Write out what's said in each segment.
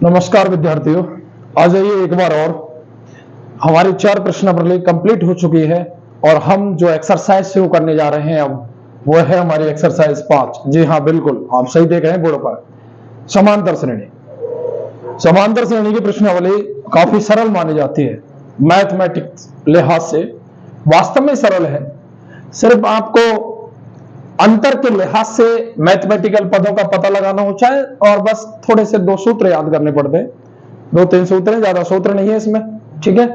नमस्कार विद्यार्थियों, आ जाइए एक बार और। हमारी 4 प्रश्न प्रणाली कंप्लीट हो चुकी है और हम जो एक्सरसाइज शुरू करने जा रहे हैं अब वो है हमारी एक्सरसाइज 5। जी हाँ, बिल्कुल आप सही देख रहे हैं बोर्ड पर। समांतर श्रेणी। समांतर श्रेणी की प्रश्नावली काफी सरल मानी जाती है मैथमेटिक्स लिहाज से। वास्तव में सरल है, सिर्फ आपको अंतर के लिहाज से मैथमेटिकल पदों का पता लगाना होता है और बस थोड़े से 2 सूत्र याद करने पड़ते हैं। 2-3 सूत्र हैं, ज्यादा सूत्र नहीं है इसमें, ठीक है।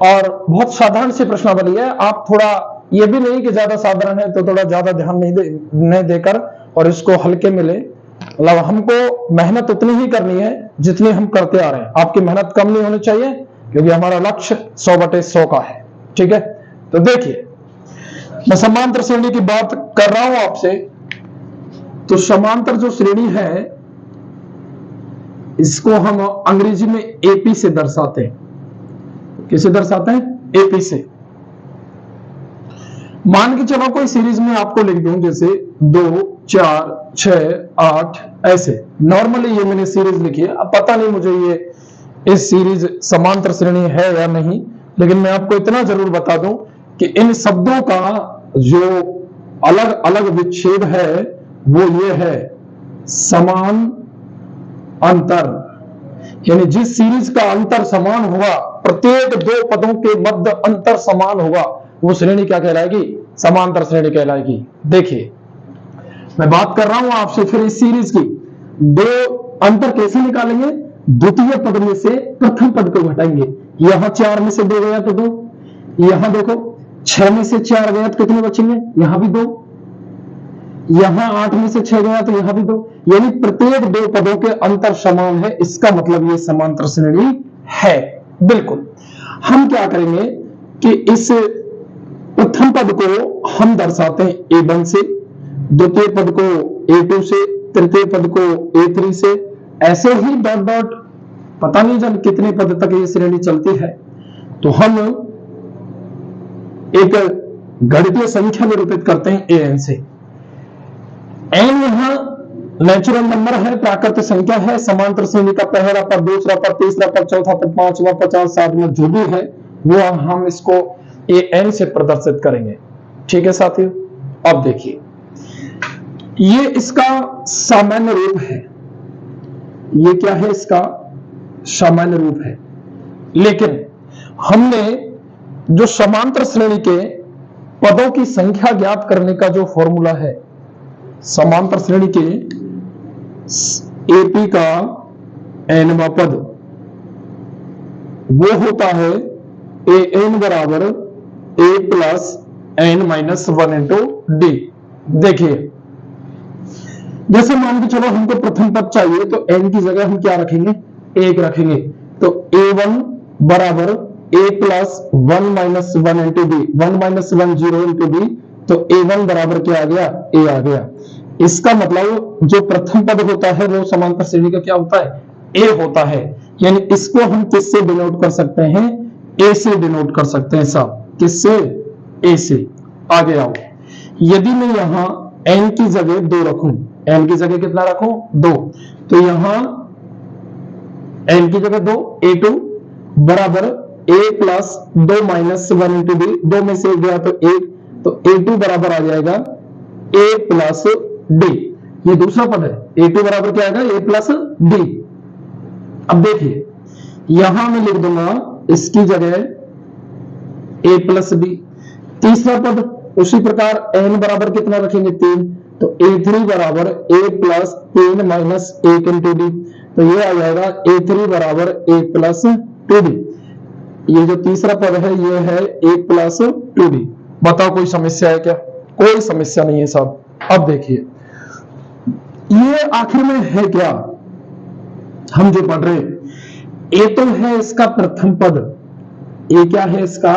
और बहुत साधारण सी प्रश्नावली है। आप थोड़ा ये भी नहीं कि ज्यादा साधारण है तो थोड़ा ज्यादा ध्यान नहीं देकर और इसको हल्के में ले। मतलब हमको मेहनत उतनी ही करनी है जितनी हम करते आ रहे हैं। आपकी मेहनत कम नहीं होनी चाहिए क्योंकि हमारा लक्ष्य 100/100 का है, ठीक है। तो देखिए, मैं समांतर श्रेणी की बात कर रहा हूं आपसे। तो समांतर जो श्रेणी है इसको हम अंग्रेजी में एपी से दर्शाते हैं। किसे दर्शाते हैं? एपी से। मान के चलो कोई सीरीज में आपको लिख दूं, जैसे 2, 4, 6, 8 ऐसे। नॉर्मली ये मैंने सीरीज लिखी है। अब पता नहीं मुझे ये इस सीरीज समांतर श्रेणी है या नहीं, लेकिन मैं आपको इतना जरूर बता दूं कि इन शब्दों का जो अलग अलग विच्छेद है वो ये है समान अंतर। यानी जिस सीरीज का अंतर समान होगा, प्रत्येक 2 पदों के मध्य अंतर समान होगा, वो श्रेणी क्या कहलाएगी? समांतर श्रेणी कहलाएगी। देखिए, मैं बात कर रहा हूं आपसे फिर इस सीरीज की। 2 अंतर कैसे निकालेंगे? द्वितीय पद में से प्रथम पद को घटाएंगे। यहां 4 में से 2 गया तो 2, यहां देखो 6 में से 4 गया तो कितने बचेंगे? यहां भी 2, यहां 8 में से 6 गया तो यहां भी 2। यानी प्रत्येक 2 पदों के अंतर समान है। इसका मतलब ये समांतर श्रेणी है। बिल्कुल। हम क्या करेंगे कि इस प्रथम पद को हम दर्शाते हैं A1 से, द्वितीय पद को A2 से, तृतीय पद को A3 से, ऐसे ही डॉट डॉट पता नहीं जब कितने पद तक ये श्रेणी चलती है। तो हम एक गणितीय संख्या निरूपित करते हैं an से। n यहां नेचुरल नंबर है, प्राकृतिक संख्या है। समांतर श्रेणी का पहला पद, दूसरा पद, तीसरा पद, चौथा पद, 5वां, 50, 60वां जो भी है वो हम इसको an से प्रदर्शित करेंगे, ठीक है साथियों। अब देखिए, ये इसका सामान्य रूप है। ये क्या है? इसका सामान्य रूप है। लेकिन हमने जो समांतर श्रेणी के पदों की संख्या ज्ञात करने का जो फॉर्मूला है, समांतर श्रेणी के एपी का nवां पद वो होता है an बराबर a plus n-1 into D. देखिए, जैसे मान के चलो हमको प्रथम पद चाहिए तो n की जगह हम क्या रखेंगे? 1 रखेंगे। तो a1 बराबर a plus 1-1 into D, 1-1 0 into d. तो a1 बराबर क्या आ गया? a आ गया। इसका मतलब जो प्रथम पद होता है वो समांतर श्रेणी का क्या होता है? a होता है। यानी इसको हम किससे डिनोट कर सकते हैं? a से डिनोट कर सकते हैं साहब। किससे? a से। आगे आओ, यदि मैं यहां n की जगह 2 रखूं, n की जगह कितना रखूं? 2। तो यहां n की जगह 2, a2 बराबर a प्लस 2-1 इंटू डी। 2 में से 1 गया तो 1, तो a2 बराबर आ जाएगा a प्लस डी। ये दूसरा पद है। a2 बराबर क्या आएगा? a plus D. अब देखिए, यहां मैं लिख दूंगा इसकी जगह a प्लस डी। तीसरा पद उसी प्रकार n बराबर कितना रखेंगे? 3। तो a3 बराबर a प्लस 3-1 इंटू डी। तो ये आ जाएगा a3 बराबर a प्लस 2d। ये जो तीसरा पद है ये है a प्लस 2d। बताओ कोई समस्या है क्या? कोई समस्या नहीं है साहब। अब देखिए, ये आखिर में है क्या हम जो पढ़ रहे? a तो है इसका प्रथम पद। a क्या है? इसका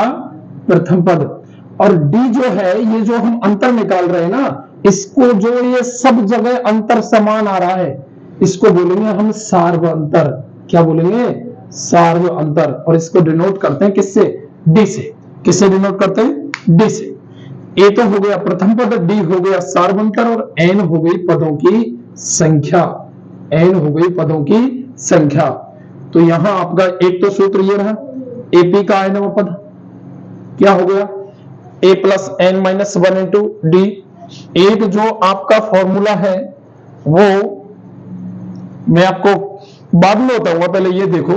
प्रथम पद। और d जो है, ये जो हम अंतर निकाल रहे हैं ना, इसको जो ये सब जगह अंतर समान आ रहा है, इसको बोलेंगे हम सार्व अंतर। क्या बोलेंगे? सार्व अंतर। और इसको डिनोट करते हैं किससे? d से। किससे डिनोट करते हैं? d से। a तो हो गया प्रथम पद, d हो गया सार्व अंतर और n हो गई पदों की संख्या, n हो गई पदों की संख्या। तो यहां आपका एक तो सूत्र ये रहा, एपी का nवां पद क्या हो गया, a plus N minus one into D. एक जो आपका फॉर्मूला है वो मैं आपको बाद में बताऊंगा, पहले ये देखो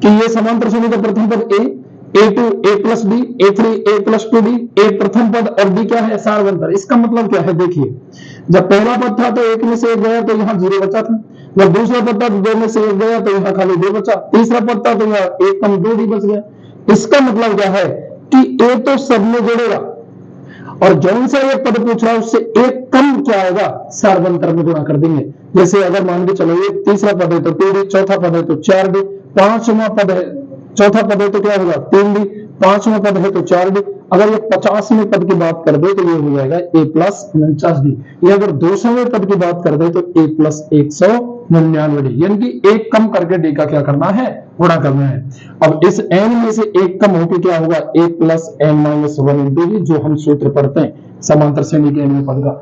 कि ये समांतर श्रेणी का प्रथम पद a2 a plus B, a3 a plus 2b, a प्रथम पद और b क्या है, सारवंतर। इसका मतलब क्या है, देखिए जब पहला पद था तो एक में से एक गया तो यहाँ 0 बचा था, जब दूसरा पद था तो 2 में से एक गया तो यहाँ खाली 2 बचा, तीसरा पद था तो यहाँ 1 कम 2 भी बच गया। इसका मतलब क्या है कि a तो सब में जोड़ेगा और जौन सा एक पद पूछ रहा है उससे एक कम क्या आएगा, सारवंतर में गुणा कर देंगे। जैसे अगर मान के चलो ये तीसरा पद है तो 2d, चौथा पद है तो 4d, पांचवा पद है, चौथा पद है तो क्या होगा 3d, पांचवा पद है तो 4d। अगर ये 50वें पद की बात कर दे तो ये हो जाएगा a प्लस 49d। ये अगर 200वें पद की बात कर दे तो a प्लस 199d, यानी कि एक कम करके d का क्या करना है, गुणा करना है। अब इस n में से एक कम होकर क्या होगा, a plus N minus one into D, जो हम सूत्र पढ़ते हैं समांतर श्रेणी के nवें पद का,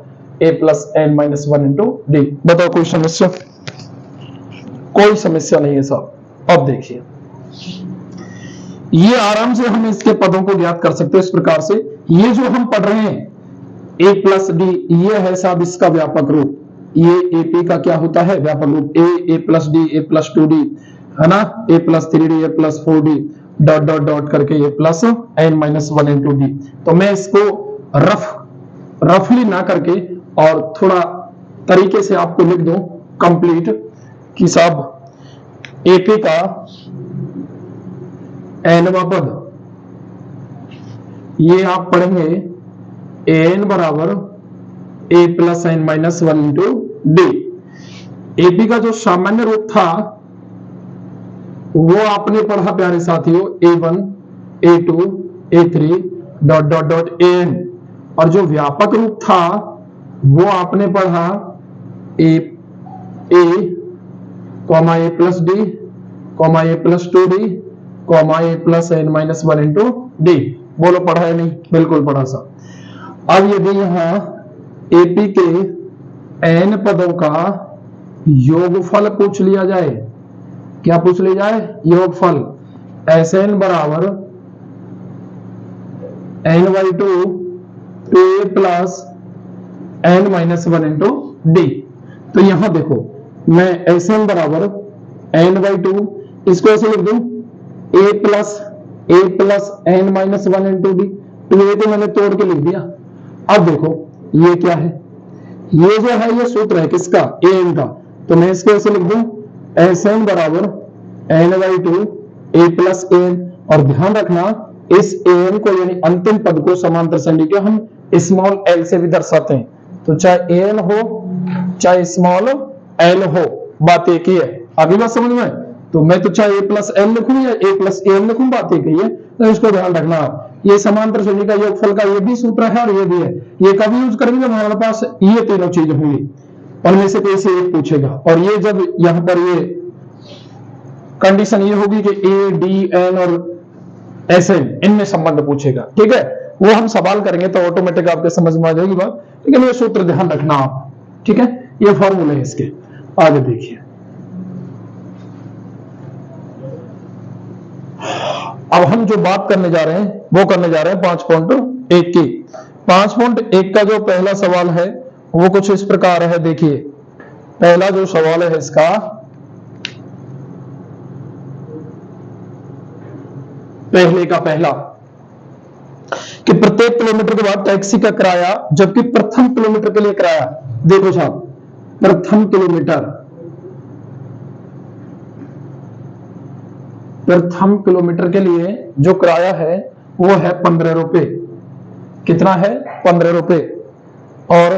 a plus N minus one into D. बताओ कोई समस्या? कोई समस्या नहीं है साहब। अब देखिए ये आराम से हम इसके पदों को ज्ञात कर सकते हैं इस प्रकार से। ये जो हम पढ़ रहे हैं a प्लस डी, ये है साहब इसका व्यापक रूप। ये AP का क्या होता है, व्यापक रूप। a plus d, a plus 2d है ना, a plus 3d, a plus 4d dot dot dot करके a plus N minus one into d. तो मैं इसको रफली ना करके और थोड़ा तरीके से आपको लिख दूं कंप्लीट कि साहब AP का nवां पद, ये आप पढ़ेंगे an बराबर a plus N minus one into d. AP का जो सामान्य रूप था वो आपने पढ़ा प्यारे साथियों, a1 a2 a3 dot dot dot an, और जो व्यापक रूप था वो आपने पढ़ा a comma a plus d comma a plus 2d comma a plus N minus one into d. बोलो पढ़ा है नहीं? बिल्कुल पढ़ा सा। अब यदि यहां AP के n पदों का योगफल पूछ लिया जाए, क्या पूछ लिया जाए, योगफल, Sn बराबर n/2 2a plus N minus one into d. तो यहां देखो मैं Sn बराबर n/2, इसको ऐसे लिख दूं a plus N minus one into d. तो ये तो मैंने तोड़ के लिख दिया। अब देखो ये क्या है, ये जो है ये सूत्र है किसका, an का। तो मैं इसको ऐसे लिख दूं Sn बराबर n/2 a प्लस एन, और ध्यान रखना इस an को यानी अंतिम पद को समांतर श्रेणी के हम स्मॉल l से भी दर्शाते हैं। तो चाहे an हो चाहे स्मॉल l हो, बात एक ही है। अभी बात समझ में? तो मैं तो चाहे a प्लस एल लिखूं या a प्लस एन लिखूं, बात एक ही है। तो इसको ध्यान रखना। ये समांतर श्रेणी का योगफल का ये भी सूत्र है और ये भी है। ये कभी यूज करेंगे जब हमारे पास ये तीनों चीज होंगी, उनमें से कोई से एक पूछेगा। और ये जब यहां पर ये कंडीशन ये होगी कि a d n और Sn इनमें संबंध पूछेगा, ठीक है, वो हम सवाल करेंगे तो ऑटोमेटिक आपके समझ में आ जाएगी बात। लेकिन ये सूत्र ध्यान रखना आप, ठीक है, ये फॉर्मूले है इसके। आगे देखिए, अब हम जो बात करने जा रहे हैं वो करने जा रहे हैं 5.1 की। 5.1 का जो पहला सवाल है वो कुछ इस प्रकार है। देखिए पहला जो सवाल है इसका, पहले का पहला, कि प्रत्येक किलोमीटर के बाद टैक्सी का किराया, जबकि प्रथम किलोमीटर के लिए किराया, देखो साहब प्रथम किलोमीटर के लिए जो किराया है वो है 15 रुपए। कितना है? 15 रुपए। और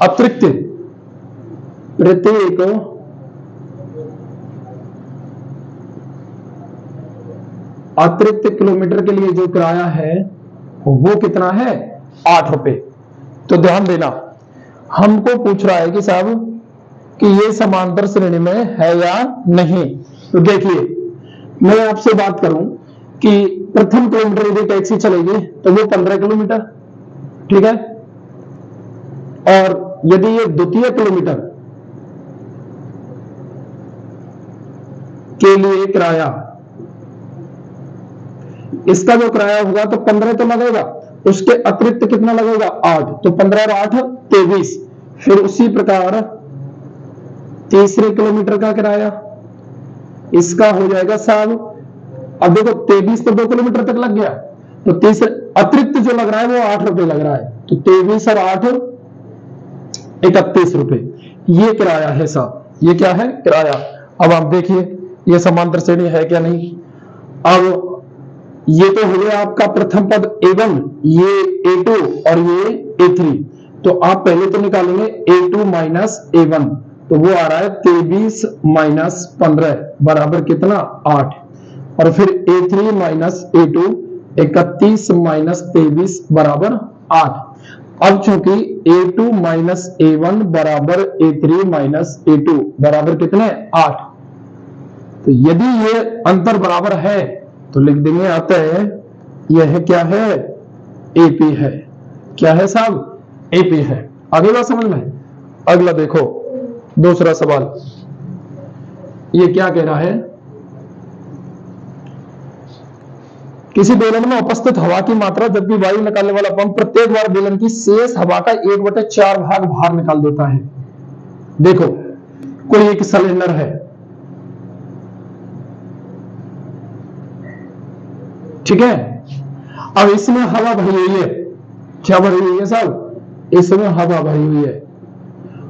अतिरिक्त प्रत्येक किलोमीटर के लिए जो किराया है वो कितना है? 8 रुपए। तो ध्यान देना, हमको पूछ रहा है कि साहब कि ये समांतर श्रेणी में है या नहीं। तो देखिए मैं आपसे बात करूं कि प्रथम किलोमीटर यदि टैक्सी चलेगी तो वो 15 किलोमीटर, ठीक है, और यदि ये द्वितीय किलोमीटर के लिए किराया, इसका जो किराया होगा तो 15 तो लगेगा, उसके अतिरिक्त कितना लगेगा 8, तो 15 और 8 23। फिर उसी प्रकार तीसरे किलोमीटर का किराया इसका हो जाएगा साहब, अब देखो 23 तो 2 किलोमीटर तक लग गया, तो तीसरे अतिरिक्त जो लग रहा है वो 8 रुपए लग रहा है, तो 23 और 8 31 रुपए ये किराया है साहब, ये क्या है किराया। अब आप देखिए ये समांतर श्रेणी है क्या नहीं। अब ये तो हो गया आपका प्रथम पद A1, ये A2 और ये A3, तो आप पहले तो निकालेंगे A2 माइनस A1, तो वो आ रहा है 23 माइनस 15 बराबर कितना 8, और फिर A3 माइनस A2 31 माइनस 23 बराबर 8। अब चूंकि A2 माइनस A1 बराबर A3 माइनस A2 बराबर कितने 8, तो यदि ये अंतर बराबर है तो लिख देंगे आता है यह क्या है AP है, क्या है साहब AP है। आगे बात समझ में। अगला देखो दूसरा सवाल, ये क्या कह रहा है, किसी बेलन में उपस्थित हवा की मात्रा जबकि वायु निकालने वाला पंप प्रत्येक बार बेलन की शेष हवा का 1/4 भाग बाहर निकाल देता है। देखो कोई एक सिलेंडर है, ठीक है, अब इसमें हवा भरी हुई है, क्या भरी हुई है साहब, इसमें हवा भरी हुई है।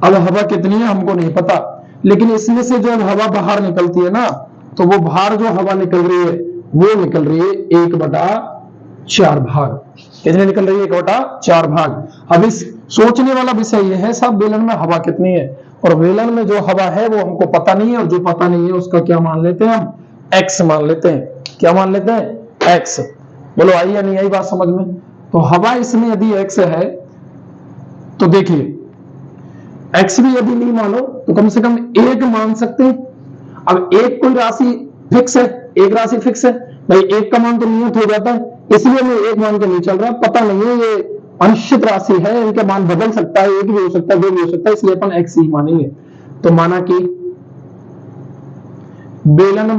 अब हवा कितनी है हमको नहीं पता, लेकिन इसमें से जो हवा बाहर निकलती है ना, तो वो बाहर जो हवा निकल रही है वो निकल रही है 1/4 भाग। कितने निकल रही है 1/4 भाग। अब इस सोचने वाला विषय ये है साहब बेलन में हवा कितनी है, और बेलन में जो हवा है वो हमको पता नहीं है, और जो पता नहीं है उसका क्या मान लेते हैं हम x मान लेते हैं। क्या मान लेते हैं x। बोलो आई या नहीं आई बात समझ में। तो हवा इसमें यदि x है तो देखिए x भी यदि नहीं मानो तो कम से कम एक मान सकते हैं। अब एक कोई राशि फिक्स है, एक राशि फिक्स है भाई, एक का मान तो नियत हो जाता है, इसलिए मैं एक मान के नहीं चल रहा, पता नहीं है ये अनिश्चित राशि है, इनका मान बदल सकता है, एक भी हो सकता है दो भी हो सकता है, इसलिए अपन x ही मानेंगे। तो माना कि बेलन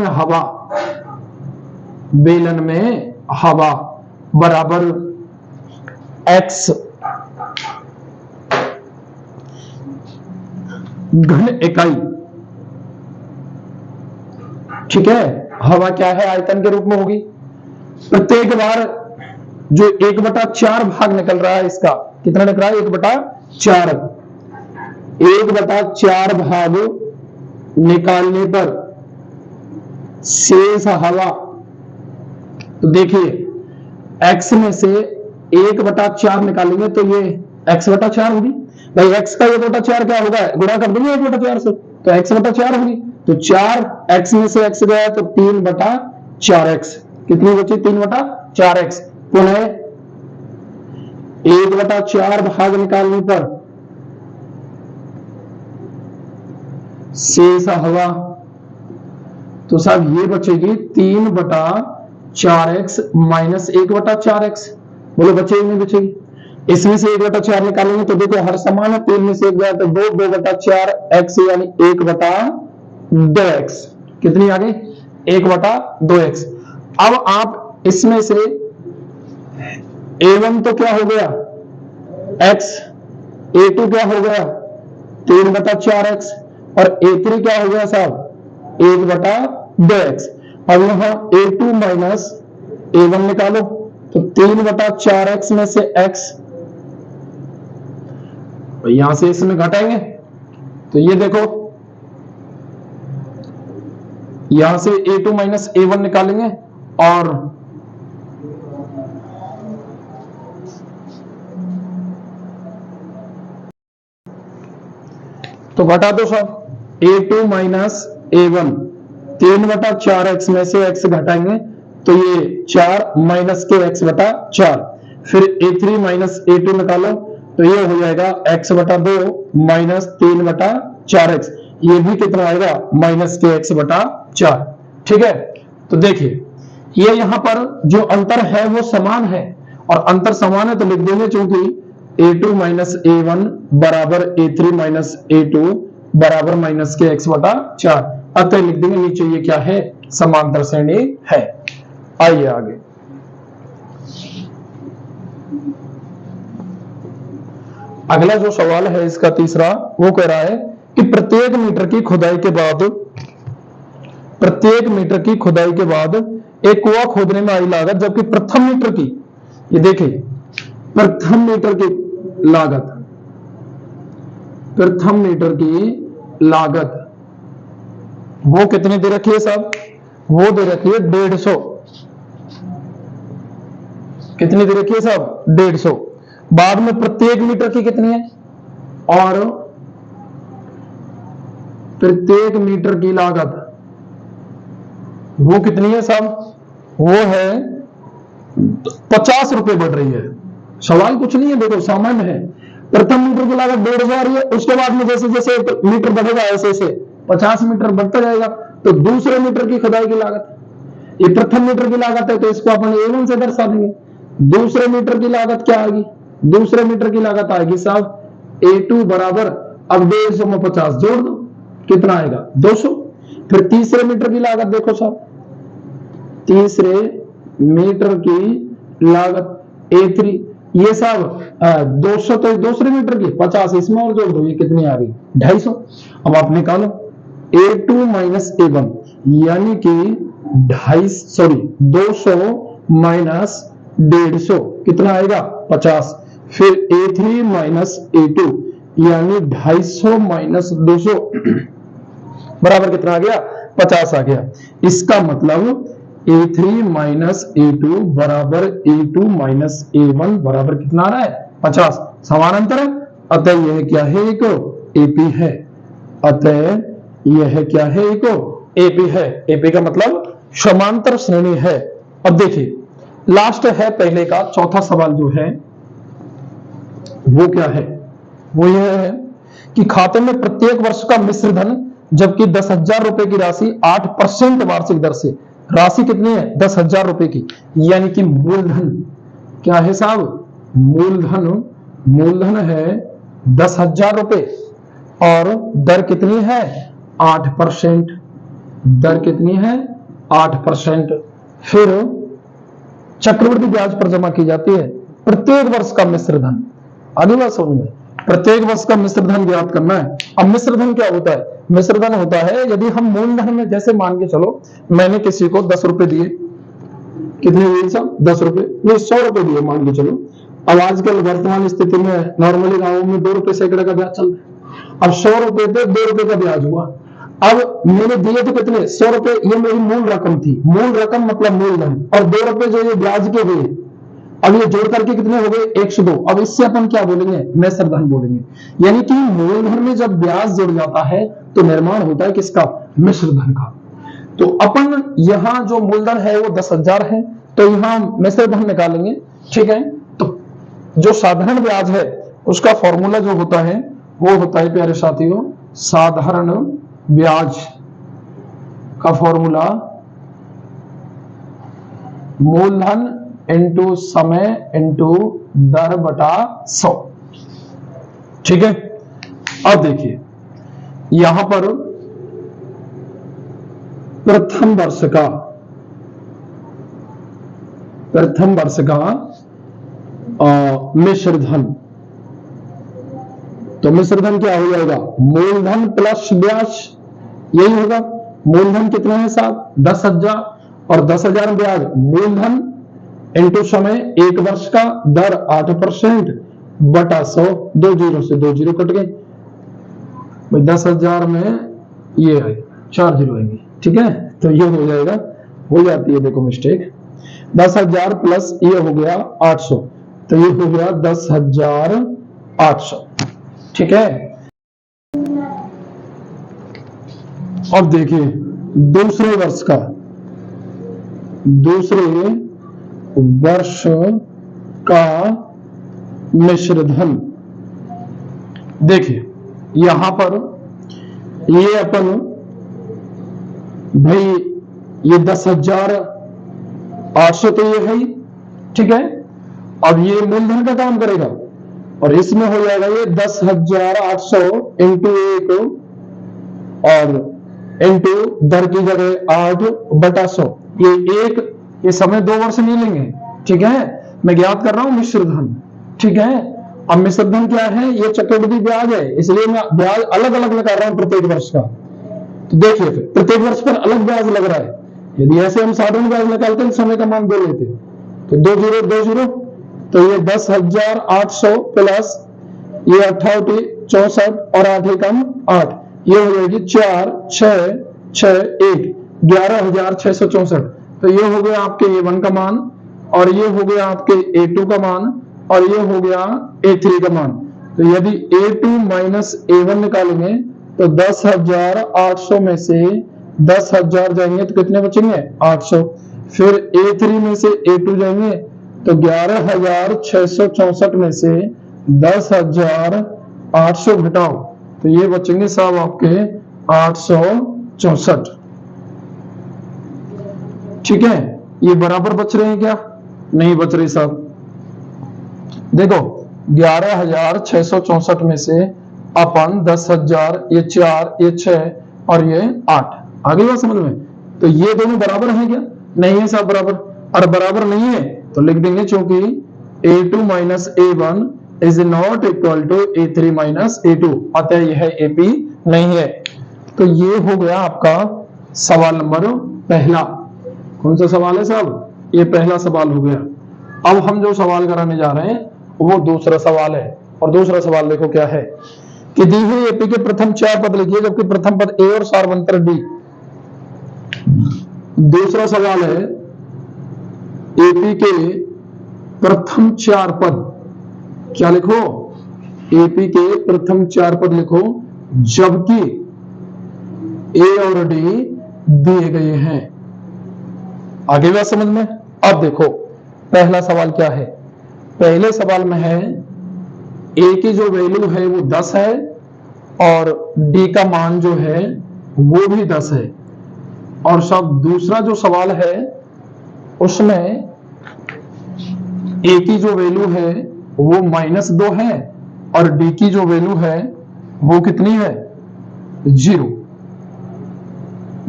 में हवा बराबर x घन इकाई, ठीक है, हवा क्या है आयतन के रूप में होगी। प्रत्येक बार जो 1/4 भाग निकल रहा है, इसका कितना निकल रहा है 1/4 भाग निकालने पर शेष हवा, तो देखिए x में से 1/4 निकालेंगे तो ये x/4 होगी भाई, x का 1/4 क्या होगा, गुणा कर देंगे 1/4 से, तो x/4 होगी, तो 4 x में से x गया तो 3/4x, कितनी बची 3/4x। पुनः 1/4 भाग निकालने पर शेष हवा, तो साहब ये बचेगी 3/4x माइनस 1/4x। बोलो बचेगी नहीं बचेगी। इसमें से 1/4 निकालेंगे तो देखो हर समान है, 3 में से 1 गया तो 2/4x यानी 1/2x, कितनी आ गई 1/2x। अब आप इसमें से A1 तो क्या हो गया x, A2 क्या हो गया 3/4x, और A3 क्या हो गया साहब 1/2x। अब यहां A2 माइनस A1 निकालो तो 3/4x में से x, तो यहां से इसमें घटाएंगे तो ये देखो यहां से A2 माइनस A1 निकालेंगे और तो घटा दो सब, A2 माइनस A1 3/4x में से x घटाएंगे तो ये 4 माइनस के x/4, फिर A3 माइनस A2 निकालो तो ये हो जाएगा x/2 माइनस 3/4x, ये भी कितना आएगा माइनस के x/4, ठीक है। तो देखिए ये यहां पर जो अंतर है वो समान है, और अंतर समान है तो लिख देंगे क्योंकि A2 माइनस A1 बराबर A3 माइनस A2 बराबर माइनस के x/4, अतः लिख देंगे नीचे ये क्या है, समांतर श्रेणी है। आइए आगे। अगला जो सवाल है इसका तीसरा, वो कह रहा है कि प्रत्येक मीटर की खुदाई के बाद एक कुआं खोदने में आई लागत, जबकि प्रथम मीटर की, ये देखिए प्रथम मीटर की लागत वो कितनी दे रखी है साहब, वो दे रखी है 150। कितनी दे रखी है साहब, 150। बाद में प्रत्येक मीटर की कितनी है, और प्रत्येक मीटर की लागत वो कितनी है साहब, वो है 50 रुपए बढ़ रही है। सवाल कुछ नहीं है, देखो सामान्य है। प्रथम मीटर की लागत 150 आ रही है, उसके बाद में जैसे जैसे मीटर बढ़ेगा ऐसे ऐसे 50 मीटर बढ़ता जाएगा। तो दूसरे मीटर की खुदाई की लागत, ये प्रथम मीटर की लागत है तो इसको अपन A1 से दर्शा देंगे। दूसरे मीटर की लागत क्या आएगी, दूसरे मीटर की लागत आएगी साहब A2 बराबर, अब 150 में 50 जोड़ दो, कितना आएगा 200। फिर तीसरे मीटर की लागत देखो साहब, तीसरे मीटर की लागत A3, ये साहब 200 तो दूसरे मीटर की, 50 इसमें और जोड़ दो, ये कितनी आ रही 250। अब आप निकालो A2 माइनस A1, यानी कि 200 माइनस 150 कितना आएगा 50। फिर A3 माइनस A2 यानी 250 माइनस 200 बराबर कितना आ गया 50 आ गया। इसका मतलब A3 माइनस A2 बराबर A2 माइनस A1 बराबर कितना आ रहा है 50, समानांतर है। अतः यह क्या है, एक AP है। अतः यह क्या है, एक AP है। AP का मतलब समांतर श्रेणी है। अब देखिए लास्ट है पहले का, चौथा सवाल जो है वो क्या है, वो यह है कि खाते में प्रत्येक वर्ष का मिश्र धन, जबकि 10,000 रुपए की राशि 8% वार्षिक दर से, राशि कितनी है 10,000 रुपए की, यानी कि मूलधन क्या है साहब, मूलधन है 10,000 रुपए और दर कितनी है 8%, दर कितनी है 8%। फिर चक्रवृद्धि ब्याज पर जमा की जाती है प्रत्येक वर्ष का मिश्र धन। आगे बात समझ में, प्रत्येक वर्ष का मिश्र धन ज्ञात करना है। अब मिश्र धन क्या होता है, मिश्र धन होता है यदि हम मूलधन में, जैसे मान के चलो मैंने किसी को 10 रुपए दिए, कितने दिए साहब 10 रुपए, नहीं 100 रुपए दिए मान के चलो। अब आजकल वर्तमान स्थिति में नॉर्मली गांवों में 2 रुपए सैकड़े का ब्याज चल रहा है। अब 100 रुपए पे 2 रुपए का ब्याज हुआ। अब मैंने दिए थे कितने 100 रुपए, ये मेरी मूल रकम थी, मूल रकम मतलब मूलधन, और 2 रुपए जो ये ब्याज के हुए, अब ये जोड़ करके कितने हो गए 102। अब इससे अपन क्या बोलेंगे, मिश्र धन बोलेंगे। यानी कि मूलधन में जब ब्याज जुड़ जाता है तो निर्माण होता है किसका, मिश्र धन का। तो अपन यहां जो मूलधन है वो 10,000 है, तो यहां मिश्र धन निकालेंगे, ठीक है। तो जो साधारण ब्याज है उसका फॉर्मूला जो होता है वो होता है प्यारे साथियों, साधारण ब्याज का फॉर्मूला मूलधन इंटू समय इंटू दर बटा 100, ठीक है। अब देखिए यहां पर प्रथम वर्ष का मिश्र धन, तो मिश्र धन क्या हो जाएगा, मूलधन प्लस ब्याज, यही होगा। मूलधन कितना है साहब 10,000, और 10,000 ब्याज, मूलधन इंटू समय, एक वर्ष का, दर 8% बटा 100, 2 जीरो से 2 जीरो कट गए, 10,000 में ये आए 4 जीरो आएंगे, ठीक है। तो ये हो जाएगा, हो जाती है देखो मिस्टेक, 10,000 प्लस ये हो गया 800, तो ये हो गया 10,800, ठीक है। अब देखिए दूसरे वर्ष का मिश्र धन, देखिए यहां पर ये अपन भाई ये 10,800 तो ये है, ठीक है। अब ये मूलधन का काम करेगा और इसमें हो जाएगा ये 10,800 इंटू 1 और इंटू दर की जगह 8/100। ये समय 2 वर्ष नहीं लेंगे, ठीक है। मैं ज्ञात कर रहा हूं मिश्र धन, ठीक है। अब मिश्र धन क्या है, ये चक्रवृद्धि ब्याज है, इसलिए मैं ब्याज अलग अलग लगा रहा हूं प्रत्येक वर्ष का। तो देखिए फिर प्रत्येक वर्ष पर अलग ब्याज लग रहा है। यदि ऐसे हम साधारण ब्याज निकालते हैं समय का मान 2 लेते, तो 2 0 2 0, तो ये 10,800 प्लस ये 68 64 और 8 एकम 8, ये हो जाएगी 4 6 6 1 11,664। तो ये हो गया आपके A1 का मान, और ये हो गया आपके A2 का मान, और ये हो गया A3 का मान। तो यदि A2 माइनस A1 निकालेंगे तो 10,800 में से 10,000 जाएंगे तो कितने बचेंगे 800। फिर A3 में से A2 जाएंगे तो 11,664 में से 10,800 घटाओ तो ये बचेंगे साहब आपके 864। ठीक है, ये बराबर बच रहे हैं क्या? नहीं बच रहे साहब। देखो 11,664 में से अपन 10,000, ये 4, ये 6 और ये 8, आगे बात समझ में? तो ये दोनों बराबर हैं क्या? नहीं है साहब बराबर। और बराबर नहीं है तो लिख देंगे क्योंकि A2 minus A1 is not equal to A3 minus A2, अतः यह AP नहीं है। तो ये हो गया आपका सवाल नंबर पहला। कौन सा सवाल है साहब? ये पहला सवाल हो गया। अब हम जो सवाल कराने जा रहे हैं वो दूसरा सवाल है। और दूसरा सवाल देखो क्या है कि दी हुई एपी के प्रथम 4 पद लिखिए जबकि प्रथम पद ए और सार्वंतर डी। दूसरा सवाल है एपी के प्रथम 4 पद, क्या लिखो? एपी के प्रथम 4 पद लिखो जबकि ए और डी दिए गए हैं। आगे बात समझ में? अब देखो पहला सवाल क्या है। पहले सवाल में है ए की जो वैल्यू है वो 10 है और डी का मान जो है वो भी 10 है। और सब दूसरा जो सवाल है उसमें ए की जो वैल्यू है वो -2 है और डी की जो वैल्यू है वो कितनी है? 0।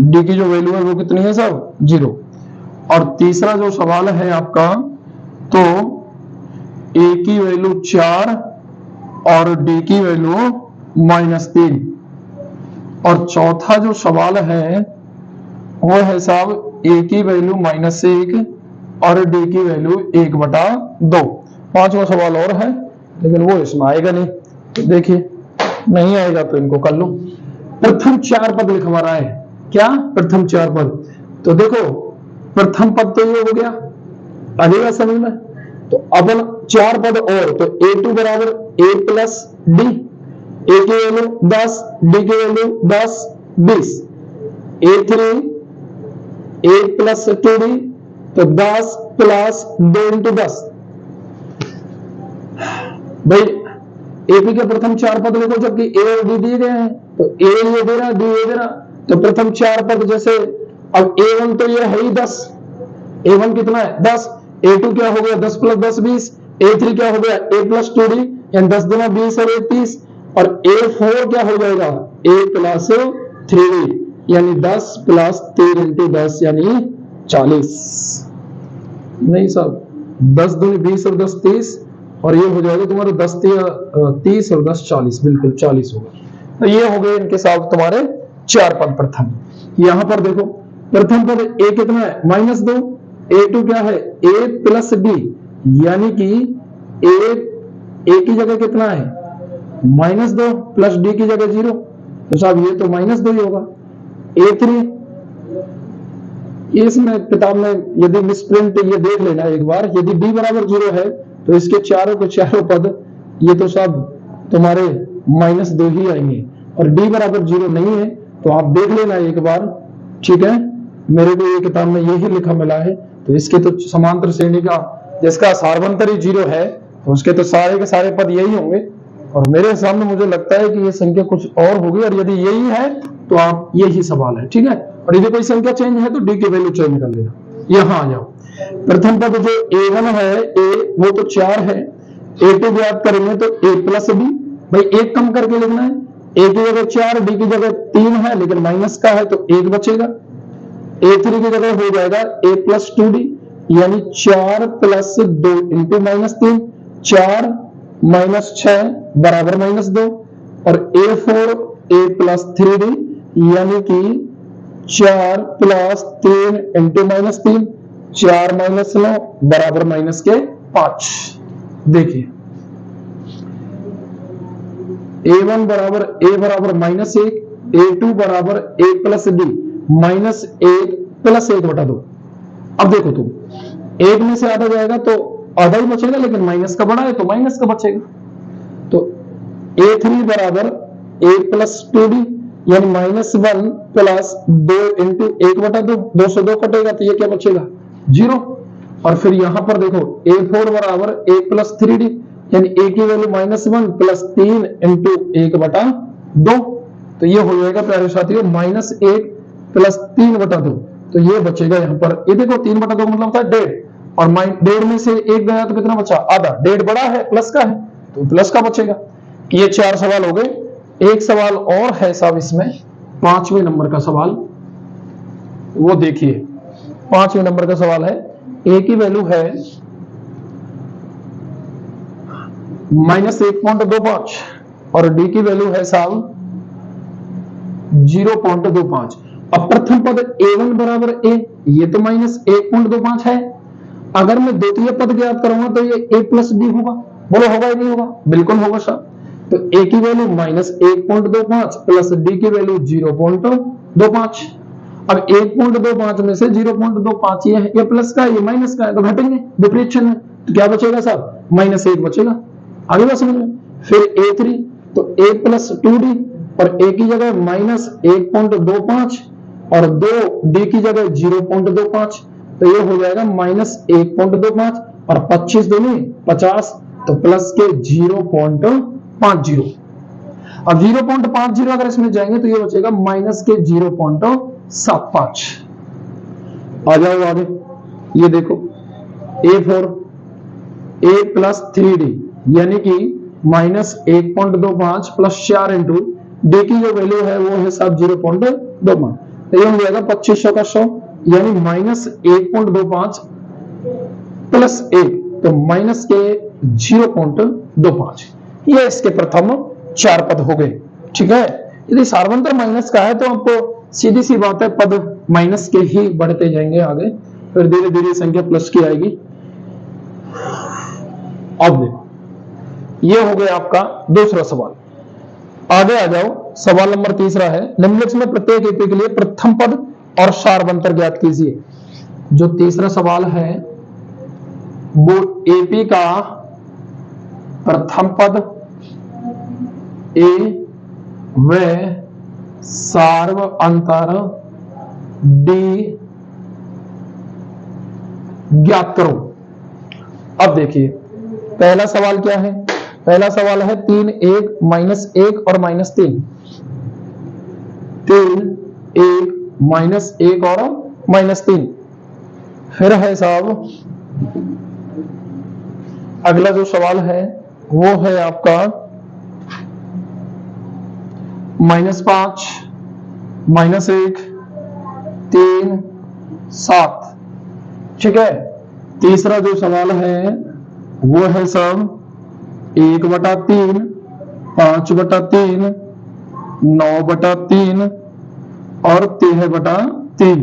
डी की जो वैल्यू है वो कितनी है सब? 0। और तीसरा जो सवाल है आपका, तो ए की वैल्यू 4 और डी की वैल्यू -3। और चौथा जो सवाल है वो है साहब ए की वैल्यू -1 और डी की वैल्यू 1/2। पांचवा सवाल और है लेकिन वो इसमें आएगा नहीं। तो देखिए नहीं आएगा तो इनको कर लो। प्रथम 4 पद लिखवा रहा है। क्या? प्रथम 4 पद। तो देखो प्रथम पद तो ये हो गया, आगे समझ में? तो अब 4 पद और, तो A2 बराबर A प्लस डी, ए की वैल्यू 10, डी की value 10 20। A3 A plus 2D, तो 10 प्लस 2 इंटू 10। भाई एपी के प्रथम 4 पद लिखो जबकि ए और डी दिए गए हैं। तो ए ये दे रहा, डी ये दे रहा, तो प्रथम 4 पद जैसे अब A1 तो ये है ही 10, A1 कितना है? 10। A2 क्या हो गया? 10 प्लस 10 20। A3 क्या हो गया? A प्लस 2D, यानी 10 दूना 20 और 1 30। और A4 क्या हो जाएगा? A प्लस 3D, यानी 10 प्लस 3 इंटू 10 यानी 40। नहीं साहब, 10 दूनी 20 और 10 30, और ये हो जाएगा तुम्हारे 10 30 और 10 40, बिल्कुल 40 होगा। तो ये हो गए इनके साथ तुम्हारे 4 पद प्रथम। यहां पर देखो प्रथम पद ए कितना है? -2। A2 क्या है? A प्लस डी, यानी कि ए की जगह कितना है? -2 प्लस डी की जगह 0। तो साहब ये तो -2 ही होगा। A3 इसमें किताब में यदि मिसप्रिंट ये देख लेना एक बार, यदि डी बराबर 0 है तो इसके चारों के चारों पद ये तो सब तुम्हारे -2 ही आएंगे। और डी बराबर 0 नहीं है तो आप देख लेना एक बार, ठीक है। मेरे को ये किताब में यही लिखा मिला है। तो इसके तो समांतर श्रेणी का जिसका सार्वंतर ही 0 है तो उसके तो सारे के सारे पद यही होंगे। और मेरे सामने मुझे लगता है कि ये संख्या कुछ और होगी, और यदि यही है तो आप यही सवाल है, ठीक है। और यदि कोई संख्या चेंज है तो डी की वैल्यू चेंज कर लेना। यहां आ जाओ। प्रथम पद जो A1 है, A वो तो 4 है। A2 ज्ञात करेंगे तो A प्लस डी, भाई एक कम करके लिखना है। ए की जगह 4, डी की जगह 3 है लेकिन माइनस का है तो 1 बचेगा। A3 की जगह हो जाएगा a प्लस 2d, यानी 4 प्लस 2 इंटू -3, 4 -6 बराबर -2, और A4 a प्लस 3d, यानी कि 4 प्लस 3 इंटू -3, 4 -9 बराबर -5। देखिए A1 बराबर a बराबर -1, A2 बराबर a प्लस d -1 प्लस 1/2। अब देखो तुम 1 में से आधा जाएगा तो आधा ही बचेगा, लेकिन माइनस का बड़ा है तो माइनस का बचेगा। तो A3 बराबर a प्लस 2d, यानी -1 प्लस 2 इंटू 1/2, 2 से 2 कटेगा तो ये क्या बचेगा 0। और फिर यहां पर देखो A4 बराबर a प्लस 3d, यानी a की वैल्यू -1 प्लस 3 इंटू 1/2, तो ये हो जाएगा प्यारे साथियों -1 प्लस 3/2। तो ये बचेगा यहाँ पर, ये देखो 3/2 मतलब होता है 1.5, और 1.5 में से 1 गया तो कितना बचा आधा, 1.5 बड़ा है प्लस का है तो प्लस का बचेगा। ये 4 सवाल हो गए। एक सवाल और है साहब इसमें, 5वें नंबर का सवाल, वो देखिए 5वें नंबर का सवाल है। a की वैल्यू है -1.25 और d की वैल्यू है साहब 0.25। अब प्रथम पद a1 बराबर a, ये तो -1.25 है। अगर मैं द्वितीय पद ज्ञात करूंगा तो ये a प्लस d होगा। बोलो होगा या नहीं होगा? बिल्कुल होगा साहब। तो a की वैल्यू -1.25 प्लस d की वैल्यू 0.25। अब 1.25 में से 0.25 ये है, ये प्लस का है ये माइनस का है तो घटेंगे विपरीत चिन्ह है, तो क्या बचेगा साहब -1 बचेगा। आगे बात समझ में। फिर A3 तो a प्लस 2d, और a की जगह -1.25 और 2d की जगह 0.25, तो ये हो जाएगा -1.25 और 25 दूनी 50, तो प्लस के 0.50। अब 0.50 अगर इसमें जाएंगे तो ये बचेगा माइनस के 0.75। आ जाओ आगे, ये देखो A4 a प्लस 3d, यानी कि -1.25 प्लस 4 इंटू डी की जो वैल्यू है वो है साहब 0.25, तो ये हो जाएगा 2500 का 100, यानी -1.25 प्लस 1, तो माइनस के 0.25। ये इसके प्रथम 4 पद हो गए। ठीक है, यदि सार्वंतर माइनस का है तो आपको सीधी सी बात है पद माइनस के ही बढ़ते जाएंगे आगे, फिर धीरे धीरे संख्या प्लस की आएगी। अब देखो ये हो गया आपका दूसरा सवाल। आगे आ जाओ, सवाल नंबर तीसरा है, निम्नलिखित में प्रत्येक एपी के लिए प्रथम पद और सार्वंतर ज्ञात कीजिए। जो तीसरा सवाल है वो एपी का प्रथम पद ए व सार्वंतर डी ज्ञात करो। अब देखिए पहला सवाल क्या है, पहला सवाल है 3 1 -1 और -3, 3 1 -1 और -3। फिर है साहब अगला जो सवाल है वो है आपका -5 -1 3 7। ठीक है, तीसरा जो सवाल है वो है सब 1/3 5/3 9/3 और 13/3।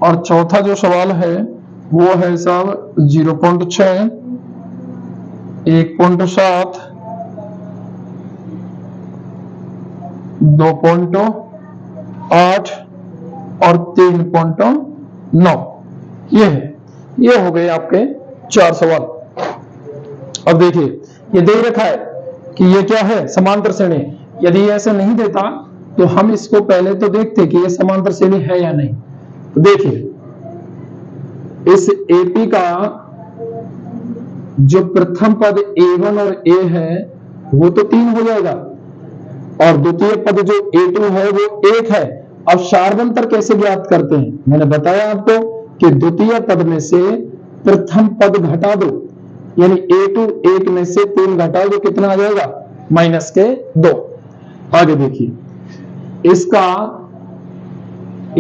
और चौथा जो सवाल है वो है साहब 0.6 1.7 2.8 और 3.9। ये है, ये हो गए आपके 4 सवाल। अब देखिए ये दे रखा है कि ये क्या है समांतर श्रेणी। यदि ऐसे नहीं देता तो हम इसको पहले तो देखते कि ये समांतर श्रेणी है या नहीं। तो देखिए इस एपी का जो प्रथम पद A1 और A है वो तो 3 हो जाएगा, और द्वितीय पद जो A2 है वो 1 है। अब सार्वंतर कैसे ज्ञात करते हैं, मैंने बताया आपको कि द्वितीय पद में से प्रथम पद घटा दो, यानी A2 1 में से 3 घटाओ तो कितना आ जाएगा -2। आगे देखिए, इसका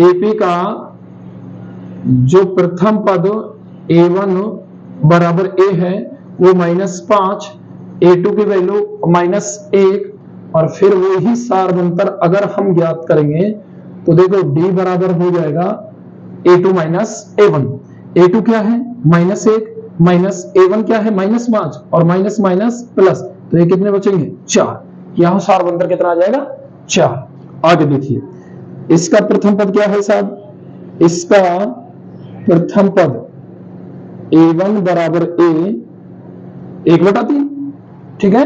एपी का जो प्रथम पद a1 बराबर a है वो -5, a2 की वैल्यू -1, और फिर वही सारवंतर अगर हम ज्ञात करेंगे तो देखो d बराबर हो जाएगा a2 माइनस a1। a2 क्या है -1, माइनस a1 क्या है -5, और माइनस माइनस प्लस, तो ये कितने बचेंगे 4। यहां सारवंतर कितना आ जाएगा 4। आगे देखिए, इसका प्रथम पद क्या है साहब, इसका प्रथम पद a1 बराबर a 1/3, ठीक है,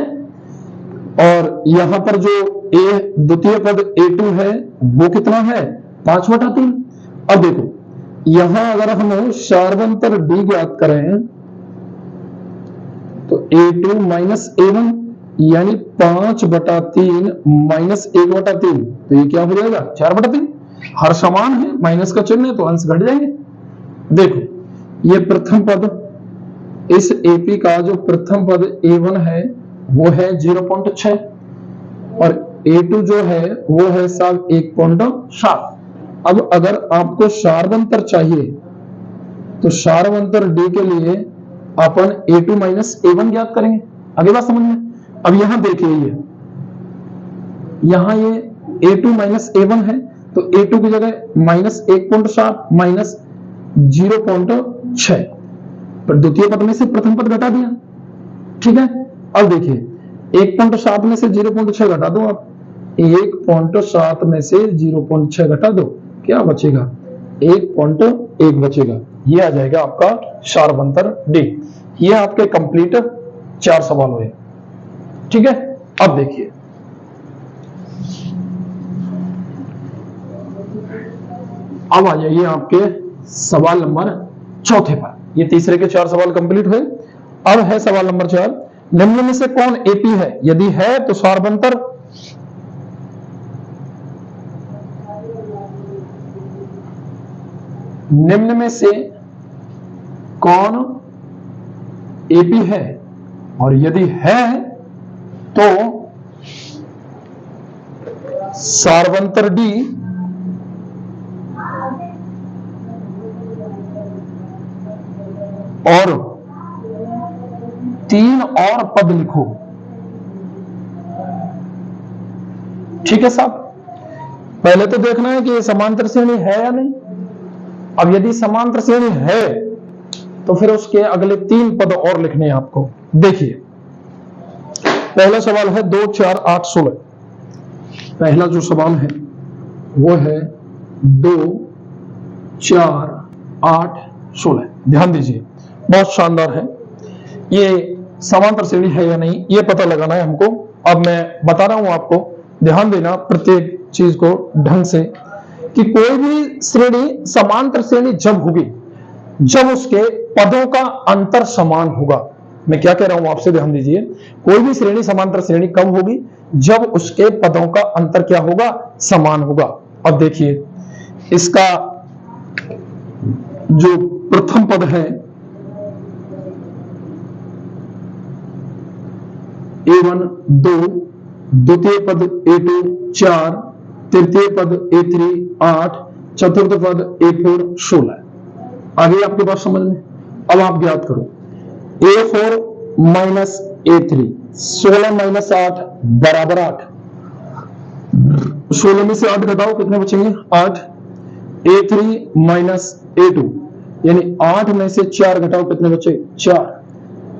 और यहां पर जो a द्वितीय पद a2 है वो कितना है 5/3। अब देखो यहां अगर हम सारवंतर d ज्ञात करें तो a2 माइनस a1 यानी 5/3 माइनस 1/3, तो ये क्या हो जाएगा 4/3। हर समान है, माइनस का चिन्ह है तो अंश घट जाएंगे। देखो ये प्रथम पद, इस एपी का जो प्रथम पद a1 है वो है 0.6 और a2 जो है वो है साहब 1.7। अब अगर आपको सारवंतर चाहिए तो सारवंतर d के लिए अपन a2 माइनस a1 ज्ञात करेंगे। आगे बात समझ में। अब यहां देखिए, यहां ये a2 माइनस a1 है तो a2 की जगह -1.7 माइनस 0.6, पर द्वितीय पद में से प्रथम पद घटा दिया, ठीक है। अब देखिए 1.7 में से 0.6 घटा दो आप, 1.7 में से 0.6 घटा दो, क्या बचेगा 1.1 बचेगा। ये आ जाएगा आपका सारवंतर डी। ये आपके कंप्लीट 4 सवाल हुए, ठीक है। अब देखिए अब आ जाइए आपके सवाल नंबर 4 पर। ये तीसरे के 4 सवाल कंप्लीट हुए। अब है सवाल नंबर 4, निम्न में से कौन एपी है, यदि है तो सारवंतर। निम्न में से कौन एपी है और यदि है तो सारवंतर डी और 3 और पद लिखो, ठीक है साहब। पहले तो देखना है कि ये समांतर श्रेणी है या नहीं। अब यदि समांतर श्रेणी है तो फिर उसके अगले 3 पद और लिखने हैं आपको। देखिए पहला सवाल है 2, 4, 8, 16। पहला जो सवाल है वो है 2, 4, 8, 16। ध्यान दीजिए, बहुत शानदार है। ये समांतर श्रेणी है या नहीं ये पता लगाना है हमको। अब मैं बता रहा हूं आपको, ध्यान देना प्रत्येक चीज को ढंग से, कि कोई भी श्रेणी समांतर श्रेणी जब होगी जब उसके पदों का अंतर समान होगा। मैं क्या कह रहा हूं आपसे, ध्यान दीजिए। कोई भी श्रेणी समांतर श्रेणी कब होगी, जब उसके पदों का अंतर क्या होगा, समान होगा। अब देखिए इसका जो प्रथम पद है a1 2, द्वितीय पद a2 4, तृतीय पद a3 8, चतुर्थ पद a4 16। आगे आपके पास समझ में। अब आप ज्ञात करो a4 माइनस a3, 16 माइनस 8 बराबर 8। 16 में से 8 घटाओ, कितने बचेंगे 8। a3 माइनस a2 यानी 8 में से 4 घटाओ, कितने बचे 4।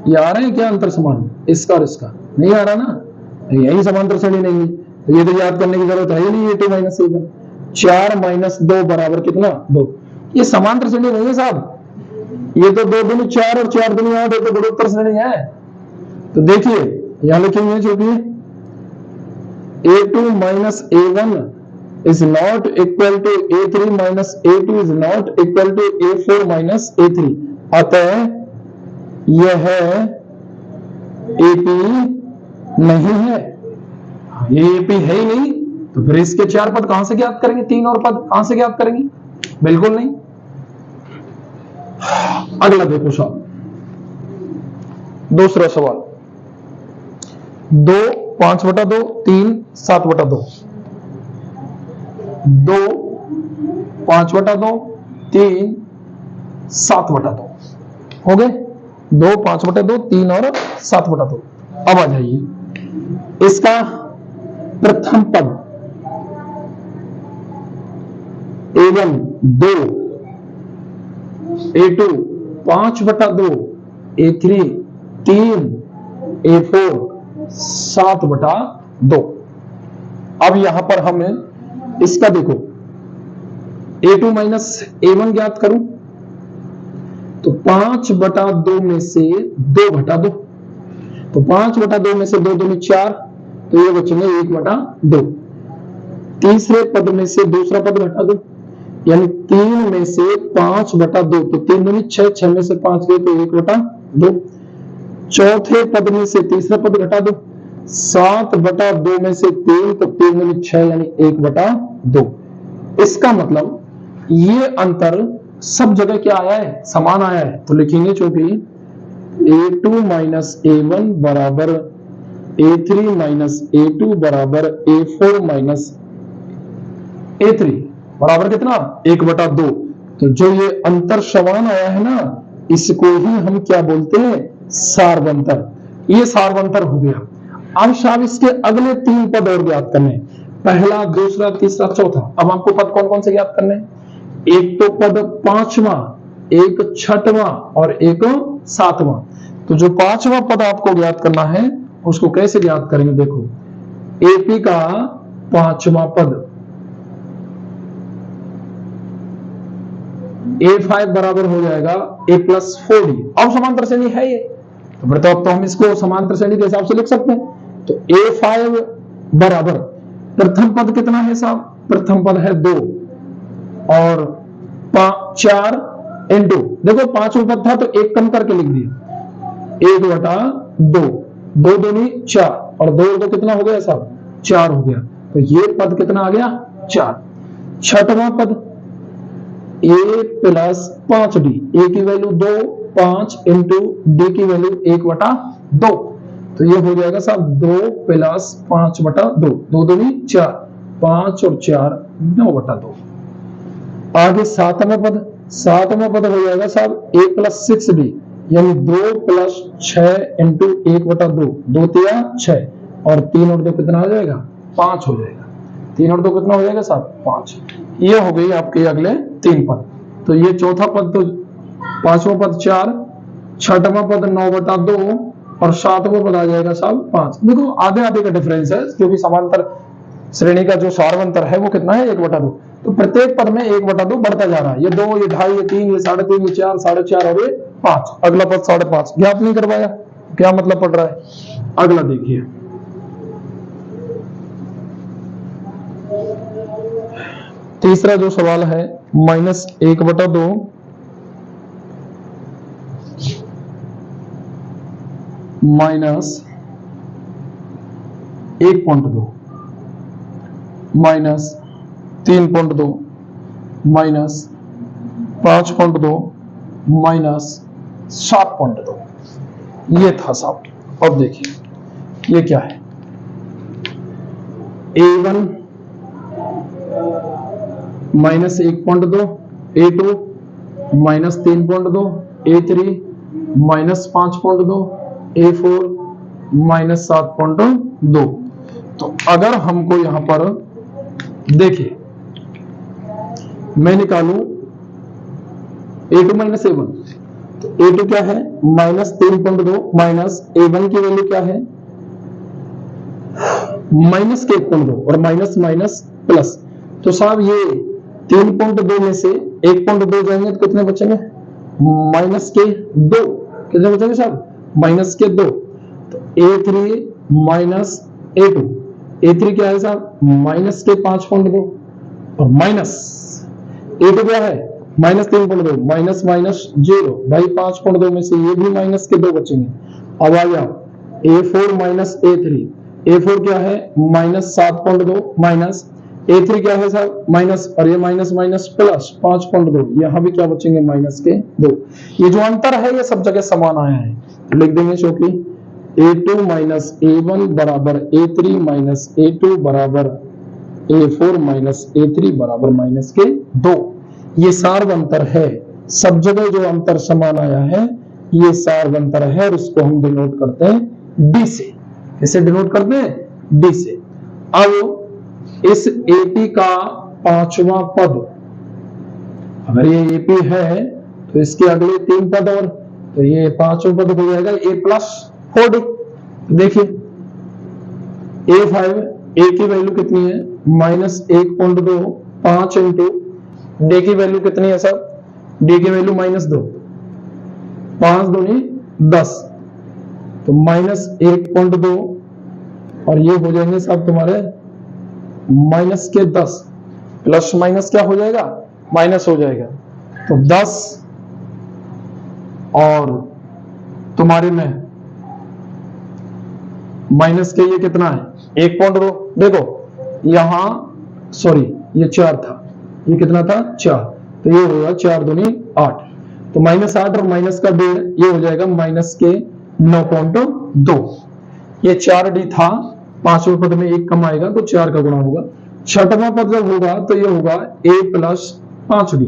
ये आ रहे हैं क्या अंतर समान, इसका और इसका नहीं आ रहा ना, यही समांतर श्रेणी नहीं है, तो ये तो याद करने की जरूरत है ही नहीं। a2 माइनस a1, 4 माइनस 2 बराबर कितना 2। ये समांतर श्रेणी नहीं है साहब, ये तो 2 दूनी 4 और 4 दूनी 8 है, तो गुणोत्तर श्रेणी है। तो देखिए यहां लिखेंगे जो कि a2 minus a1 is not equal to a3 minus a2 is not equal to a4 minus a3। अतः यह AP नहीं है। ये AP है ही नहीं, तो फिर इसके 4 पद कहां से ज्ञात करेंगे, 3 और पद कहां से ज्ञात करेंगे, बिल्कुल नहीं। अगला देखो साहब, दूसरा सवाल 2, 5/2, 3 7/2, 2 5/2, 3 7/2 हो गए। 2 5/2, 3 और 7/2। अब आ जाइए इसका प्रथम पद A1 2, A2 5/2, A3 3, A4 7/2। अब यहां पर हम इसका देखो A2 माइनस A1 ज्ञात करूं तो 5/2 में से 2/2, तो 5/2 में से 2 दूनी 4, तो ये बचेंगे 1/2। तीसरे पद में से दूसरा पद घटा दो, यानी 3 में से 5/2, तो 3 दूनी 6, 6 में से 5 गए तो 1/2। चौथे पद में से तीसरा पद घटा दो, 7/2 में से 3, तो 3 दूनी 6 यानी 1/2। इसका मतलब ये अंतर सब जगह क्या आया है, समान आया है। तो लिखेंगे चूंकि A2 माइनस A1 बराबर A3 माइनस A2 बराबर A4 माइनस A3 बराबर कितना 1/2। तो जो ये अंतर समान आया है ना, इसको ही हम क्या बोलते हैं, सार्वंतर। ये सार्वंतर हो गया। अब साहब इसके अगले 3 पद और ज्ञात करने, पहला दूसरा तीसरा चौथा। अब आपको पद कौन कौन से ज्ञात करने, एक तो पद 5वां, एक 6वां और एक 7वां। तो जो 5वां पद आपको ज्ञात करना है उसको कैसे ज्ञात करेंगे, देखो AP का 5वां पद A5 बराबर हो जाएगा A प्लस 4D। अब समांतर श्रेणी है ये, तो फिर तो अब तो हम इसको समांतर श्रेणी के हिसाब से लिख सकते हैं। तो A5 बराबर प्रथम पद कितना है साहब, प्रथम पद है 2 और 4 इंटू, देखो 5वां पद था तो 1 कम करके लिख दिया 1/2, 2 दूनी 4 और 2 2 कितना हो गया साहब 4 हो गया। तो ये पद कितना आ गया 4। 6वां पद A प्लस 5D, A की वैल्यू 2, 5 इंटू D की वैल्यू 1/2, तो ये हो जाएगा साहब 2 प्लस 5/2, 2 दूनी 4, 5 और 4 9/2। आगे 7वां पद हो जाएगा साहब A प्लस 6D, यानी 2 प्लस 6 इंटू 1/2, 2 तिया 6 और 3 और 2 कितना हो जाएगा 5 हो जाएगा। 3 और 2 कितना हो जाएगा साहब 5। ये हो गई आपके अगले 3 पद। तो ये चौथा पद, तो 5वां पद 4, 6वां पद 9/2 और 7वां पद आ जाएगा साहब 5। देखो आधे आधे का डिफरेंस है, क्योंकि समांतर श्रेणी का जो सार्वंतर है वो कितना है 1/2। तो प्रत्येक पद में 1/2 बढ़ता जा रहा है, ये 2, ये 2.5, ये 3, ये 3.5, ये 4, 4.5 और ये 5। अगला पद 5.5 ज्ञात नहीं करवाया, क्या मतलब पड़ रहा है। अगला देखिए तीसरा जो सवाल है -1/2 माइनस 1.2 माइनस 3.2 माइनस 5.2 माइनस 7.2, ये था साहब। अब देखिए ये क्या है, A1 minus 1.2, A2 minus 3.2, A3 minus 5.2, A4 minus 7.2। तो अगर हमको यहां पर देखिए मैं निकालूं A2 माइनस A1, तो A2 क्या है माइनस 3.2 माइनस A1 की वैल्यू क्या है माइनस के 1.2 और माइनस माइनस प्लस। तो साहब ये 3.2 में से 1.2 जाएंगे तो कितने बचेंगे माइनस के 2, कितने बचेंगे साहब माइनस के 2। तो A3 माइनस A2, A3 क्या है साहब माइनस के 5.2 और माइनस A2 क्या है माइनस 3.2, माइनस माइनस 0 भाई 5.2 में से ये भी माइनस के 2 बचेंगे। अब आ जाओ A4 माइनस A3, A4 क्या है माइनस 7.2 माइनस A3 क्या है साहब माइनस, और ये माइनस माइनस प्लस 5.2, यहां भी क्या बचेंगे माइनस के 2। ये जो अंतर है ये सब जगह समान आया है, लिख देंगे क्योंकि A2 माइनस A1 बराबर A3 माइनस A2 बराबर A4 माइनस A3 बराबर माइनस के 2। ये सार्व अंतर है, सब जगह जो अंतर समान आया है ये सार्व अंतर है और इसको हम डिनोट करते हैं D से। इसे डिनोट करते हैं D से। अब इस AP का पांचवा पद, अगर ये AP है तो इसके अगले 3 पद और, तो ये पांचवा पद हो जाएगा A प्लस 4D। देखिए A5, A की वैल्यू कितनी है -1.2, 5 इंटू D की वैल्यू कितनी है सर, D की वैल्यू -2, 5 दूनी 10, तो -1.2 और ये हो जाएंगे साहब तुम्हारे -10, प्लस माइनस क्या हो जाएगा, माइनस हो जाएगा, तो 10 और तुम्हारे में माइनस के ये कितना है 1.2। देखो यहां सॉरी ये 4 था, ये कितना था 4, तो ये होगा 4 दूनी 8, तो -8 और माइनस का 1.5 ये हो जाएगा माइनस के 9.2। ये 4D था, पांचवें पद में 1 कम आएगा तो 4 का गुणा होगा। छठवां पद जब होगा तो ये होगा A प्लस 5D।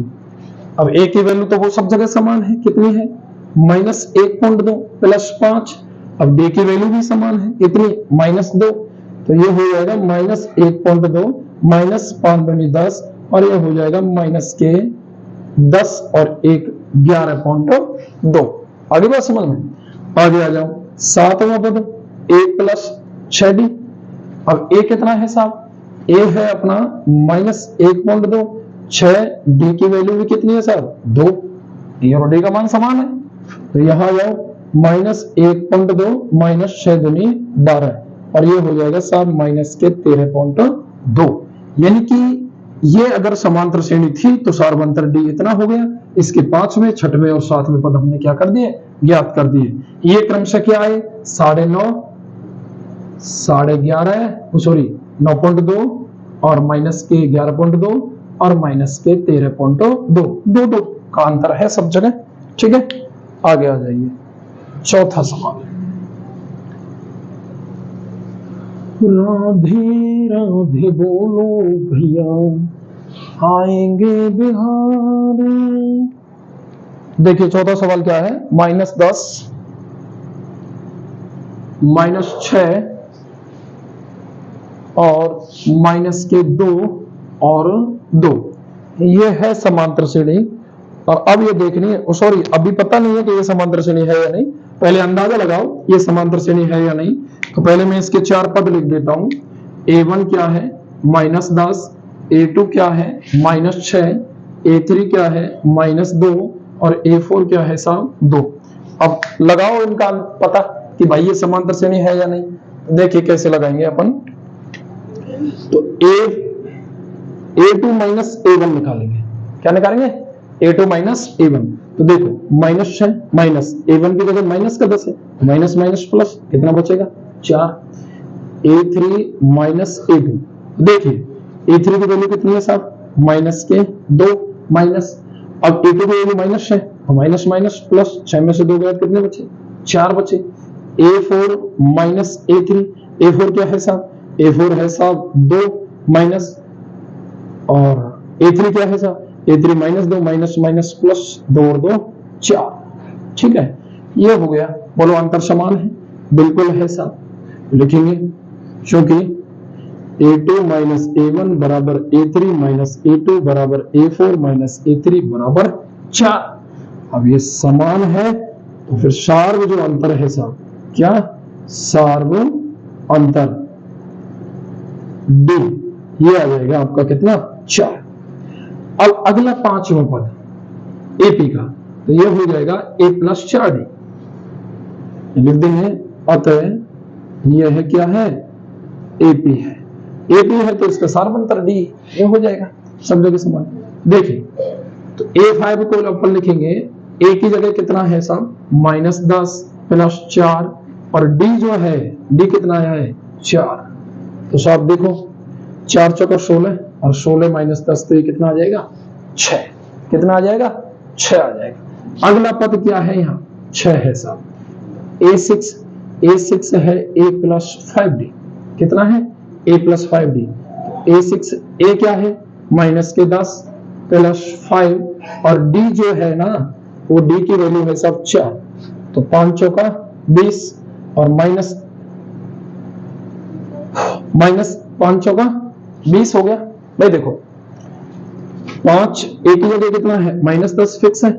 अब A की वैल्यू तो वो सब जगह समान है, कितनी है -1.2 प्लस 5। अब D की वैल्यू भी समान है, कितनी -2, तो ये हो जाएगा -1.2 -5 दूनी 10 और ये हो जाएगा माइनस के 10 और 1 11.2। आगे बात समझ में, आगे आ जाओ। सातवां पद A प्लस 6D। अब A कितना है साहब, A है अपना -1.2, 6D की वैल्यू भी कितनी है साहब 2, D और D का मान समान है, तो यहां जाओ -1.2 -6 दूनी 12 और ये हो जाएगा साहब माइनस के 13.2। यानी कि ये अगर समांतर श्रेणी थी तो सार्वंतर D इतना हो गया। इसके 5वें, 6वें और 7वें पद हमने क्या कर दिए, ज्ञात कर दिए। ये क्रमशः क्या आए 9.5, 11.5 सॉरी 9.2 और माइनस के 11.2 और माइनस के 13.2, 2 का अंतर है सब जगह। ठीक है, आगे आ जाइए। चौथा सवाल, राधे राधे बोलो भैया आएंगे बिहारी। देखिए चौथा सवाल क्या है, -10 -6 और माइनस के 2 और 2, ये है समांतर श्रेणी। और अब ये देखनी है, सॉरी अभी पता नहीं है कि ये समांतर श्रेणी है या नहीं, पहले अंदाजा लगाओ ये समांतर श्रेणी है या नहीं। तो पहले मैं इसके 4 पद लिख देता हूं। A1 क्या है -10, A2 क्या है -6, A3 क्या है -2 और A4 क्या है साहब 2। अब लगाओ इनका पता कि भाई ये समांतर श्रेणी है या नहीं। देखिए कैसे लगाएंगे अपन, तो A2 माइनस A1 निकालेंगे। क्या निकालेंगे, A2 माइनस A1। तो देखो माइनस है, माइनस A1 की जगह माइनस का 10 है, माइनस माइनस प्लस कितना बचेगा 4। A3 माइनस A2, देखिए A3 की वैल्यू कितनी है साहब माइनस के 2 माइनस। अब A2 की वैल्यू माइनस है, माइनस माइनस प्लस, 6 में से 2 गए कितने बचे 4 बचे। A4 माइनस A3, A4 क्या है साहब, A4 है साहब 2 माइनस, और A3 क्या है साहब A3 -2 माइनस माइनस प्लस 2 और 2 4। ठीक है, ये हो गया। बोलो अंतर समान है, बिल्कुल है साहब। लिखेंगे क्योंकि A2 माइनस A1 बराबर A3 माइनस A2 बराबर A4 माइनस A3 बराबर 4। अब ये समान है तो फिर सार्व जो अंतर है साहब, क्या सार्व अंतर D, ये आ जाएगा आपका कितना 4। अब अगला 5वां पद AP का, तो ये हो जाएगा A प्लस 4D। लिख देंगे, अतः यह है क्या है AP है, AP है तो इसका सार्वंतर D, ये हो जाएगा सब जगह समान। देखिए तो A5 को अपन लिखेंगे, A की जगह कितना है साहब -10 प्लस 4 और D जो है D कितना आया है 4। तो साहब देखो 4 चौका 16 और 16 माइनस 10 तो ये कितना आ जाएगा 6। कितना आ जाएगा 6 आ जाएगा। अगला पद क्या है यहाँ 6 है साहब। A6 A6 है A+5D, कितना है A+5D। A6 A क्या है माइनस के 10 प्लस 5, और D जो है ना वो D की वैल्यू है सब 4, तो 5 चौका 20 और माइनस 5 चौका 20 हो गया। भाई देखो 5 A की जगह कितना है -10 फिक्स है,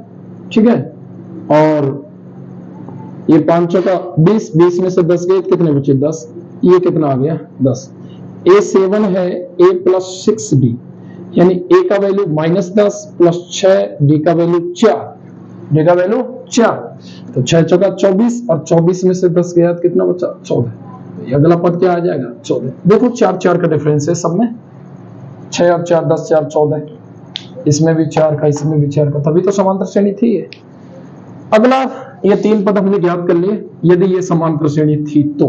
ठीक है, और ये 5 चौका 20, 20 में से 10 गए कितने बचे 10, ये कितना आ गया 10। A7 है A+6D, यानी A का वैल्यू -10 प्लस 6, D का वैल्यू 4, D का वैल्यू 4, तो 6 चौका 24 और 24 में से 10 गया तो कितना बचा 14, तो अगला पद क्या आ जाएगा 14। देखो 4 4 का डिफरेंस है सब में, 6 और 4 10 4 14, इसमें भी 4 का इसमें भी 4 का, तभी तो समांतर श्रेणी थी ये। अगला ये 3 पद हमने ज्ञात कर लिए, यदि ये समांतर श्रेणी थी तो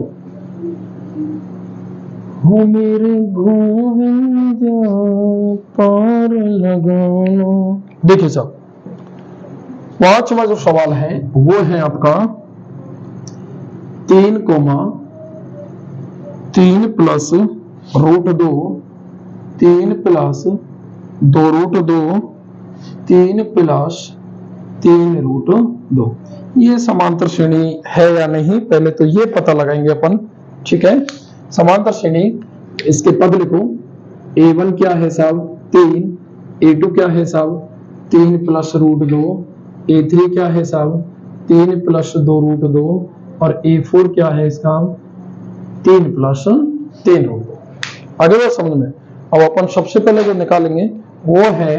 हो मेरे गोविंद पार लगाना। देखिए साहब 5वां जो सवाल है वो है आपका 3, 3 प्लस √2, 3 प्लस 2√2, 3 प्लस 3√2। ये समांतर श्रेणी है या नहीं, पहले तो ये पता लगाएंगे अपन, ठीक है। समांतर श्रेणी, इसके पद लिखो, A1 क्या है साहब 3, A2 क्या है साहब 3 प्लस √2, A3 क्या है साहब 3 प्लस 2√2, और A4 क्या है इसका 3 प्लस 3√2। आगे बात समझ में। अब अपन सबसे पहले जो निकालेंगे वो है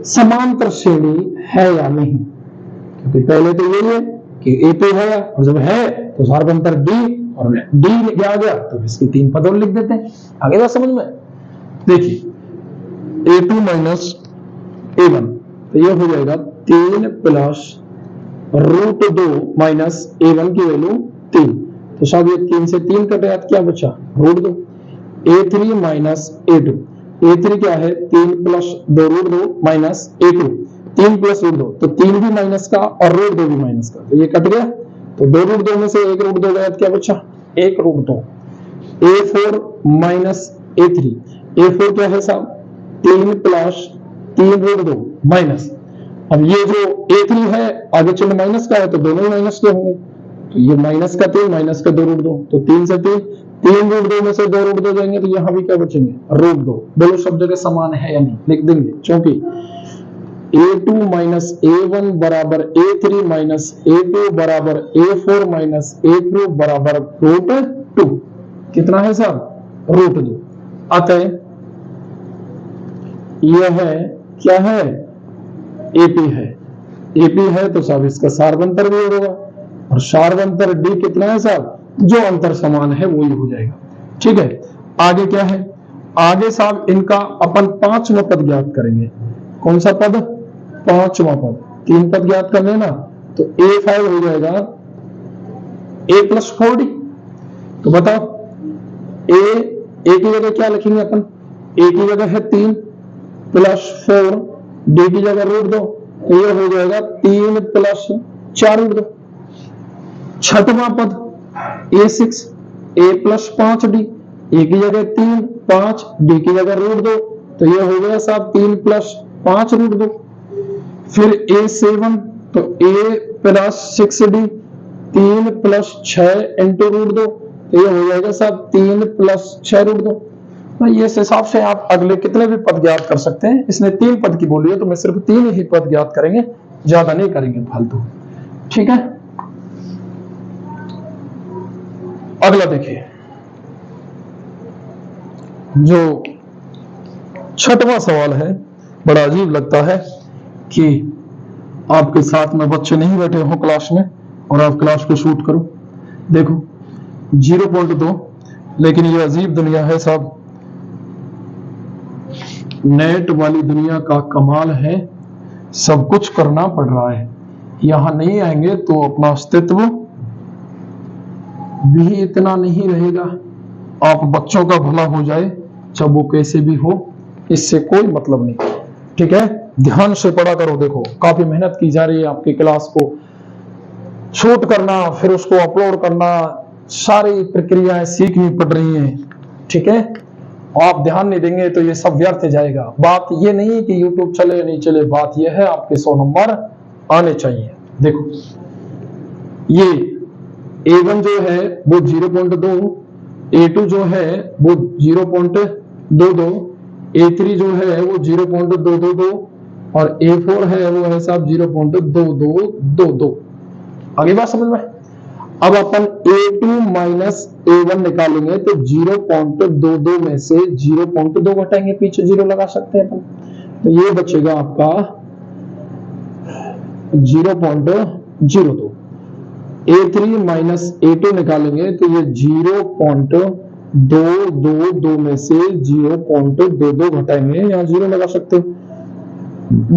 समांतर श्रेणी है या नहीं, क्योंकि पहले तो यही है कि A2 है, और जब है तो सार्वभौमिक D, और D आ गया तो इसके 3 पद और लिख देते हैं। आगे बात समझ में। देखिए A2 माइनस A1, तो ये हो जाएगा 3 प्लस √2 माइनस A1 की वैल्यू 3, तो सब ये 3 से 3 कटे, क्या बचा √2। A3 माइनस A2, A3 क्या है 3 प्लस 2√2 माइनस A2, 3 प्लस √2, तो 3 भी माइनस का और √2 भी माइनस का, तो ये कट गया, तो 2√2 में से 1√2 गया, क्या बचा 1√2। A4 माइनस A3, A4 क्या है साहब 3 प्लस 3√2 माइनस, अब ये जो A3 है आगे चलो माइनस का है तो दोनों ही माइनस के होंगे, तो ये माइनस का 3 माइनस का 2√2, तो 3 से 3 √2 में से 2√2 जाएंगे, तो यहाँ भी क्या बचेंगे √2। दोनों सब जगह समान है या नहीं लिख देंगे, क्योंकि A2 माइनस A1 बराबर A3 माइनस A2 बराबर A4 माइनस A3 बराबर √2, कितना है साहब √2। अतः यह है क्या है AP है, AP है तो साहब इसका सार्वंतर भी होगा, और सार्वंतर D कितना है साहब, जो अंतर समान है वही हो जाएगा, ठीक है। आगे क्या है, आगे साहब इनका अपन 5वां पद ज्ञात करेंगे। कौन सा पद 5वां पद, 3 पद ज्ञात कर लेना, तो A5 हो जाएगा A+4D। तो बताओ A की जगह क्या लिखेंगे अपन, A की जगह है 3 प्लस 4, D की जगह √2, तो ये हो जाएगा 3 प्लस 4√2। 6वां पद A6 A+5D, A की जगह 3 5, D की जगह √2, तो ये हो गया साहब 3 प्लस 5√2। फिर A7 तो A+6D, 3 प्लस 6 इंटू √2, तो ये हो जाएगा साहब 3 प्लस 6√2। तो ये इस हिसाब से आप अगले कितने भी पद ज्ञात कर सकते हैं। इसने 3 पद की बोली है तो मैं सिर्फ 3 ही पद ज्ञात करेंगे, ज्यादा नहीं करेंगे फालतू, ठीक है। अगला देखिए, जो 6वां सवाल है, बड़ा अजीब लगता है कि आपके साथ में बच्चे नहीं बैठे हो क्लास में और आप क्लास को शूट करो। देखो 0.2, लेकिन ये अजीब दुनिया है साहब, नेट वाली दुनिया का कमाल है, सब कुछ करना पड़ रहा है। यहां नहीं आएंगे तो अपना अस्तित्व भी इतना नहीं रहेगा। आप बच्चों का भला हो जाए, चाहे वो कैसे भी हो, इससे कोई मतलब नहीं, ठीक है। ध्यान से पढ़ा करो। देखो काफी मेहनत की जा रही है आपकी क्लास को शूट करना, फिर उसको अपलोड करना, सारी प्रक्रियाएं सीखनी पड़ रही हैं, ठीक है। आप ध्यान नहीं देंगे तो ये सब व्यर्थ जाएगा। बात ये नहीं कि यूट्यूब चले या नहीं चले, बात ये है आपके 100 नंबर आने चाहिए। देखो ये A1 जो है वो 0.2, A2 जो है वो 0.22, A3 जो है वो 0.222 और A4 है वो है साहब 0.2222। आगे बात समझ में। अब अपन A2 माइनस A1 निकालेंगे तो 0.22 में से 0.2 घटाएंगे, पीछे 0 लगा सकते हैं अपन, तो ये बचेगा आपका 0.02। A3 माइनस A2 निकालेंगे तो ये 0.222 में से 0.22 घटाएंगे, यहाँ 0 लगा सकते हो,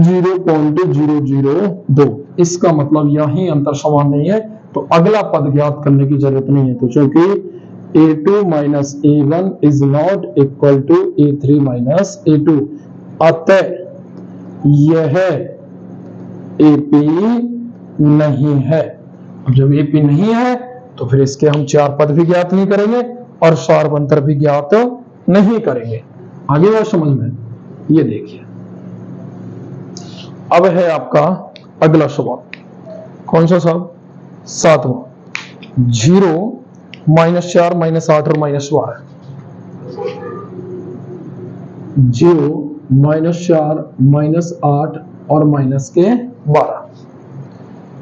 0.002। इसका मतलब यही अंतर समान नहीं है, तो अगला पद ज्ञात करने की जरूरत नहीं है। तो चूंकि A2 minus A1 is not equal to A3 minus A2, अतः यह AP नहीं है। अब जब AP नहीं है तो फिर इसके हम 4 पद भी ज्ञात नहीं करेंगे और सार्वंतर भी ज्ञात नहीं करेंगे। आगे और समझ में। ये देखिए अब है आपका अगला सवाल, कौन सा साहब? 7वां। 0 -4 -8 और -12। 0 -4 -8 और -12।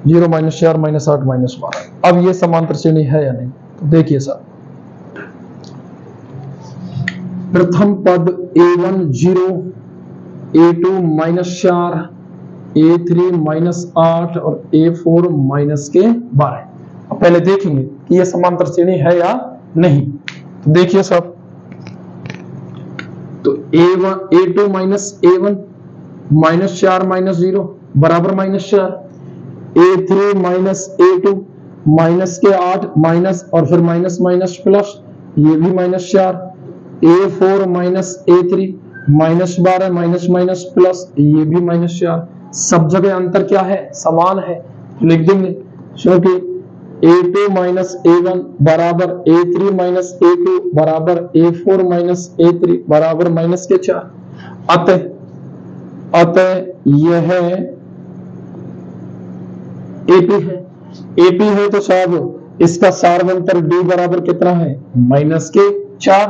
0 -4 -8 -12। अब ये समांतर श्रेणी है या नहीं? तो देखिए साहब, प्रथम पद A1 0, A2 -4, A3 -8 और A4 -12। अब पहले देखेंगे कि ये समांतर श्रेणी है या नहीं। तो देखिए साहब, तो A2 माइनस A1 -4 -0 बराबर -4, A3 माइनस A2 -8 माइनस और फिर माइनस माइनस प्लस, ये भी -4, A4 minus A3 -12 minus minus plus, ये भी -4। सब जगह अंतर क्या है? समान है, लिख देंगे, क्योंकि A2 माइनस A1 बराबर A3 माइनस A2 बराबर A4 माइनस A3 बराबर -4। अतः यह AP है। AP है तो साहब इसका सार्वंतर D बराबर कितना है? -4।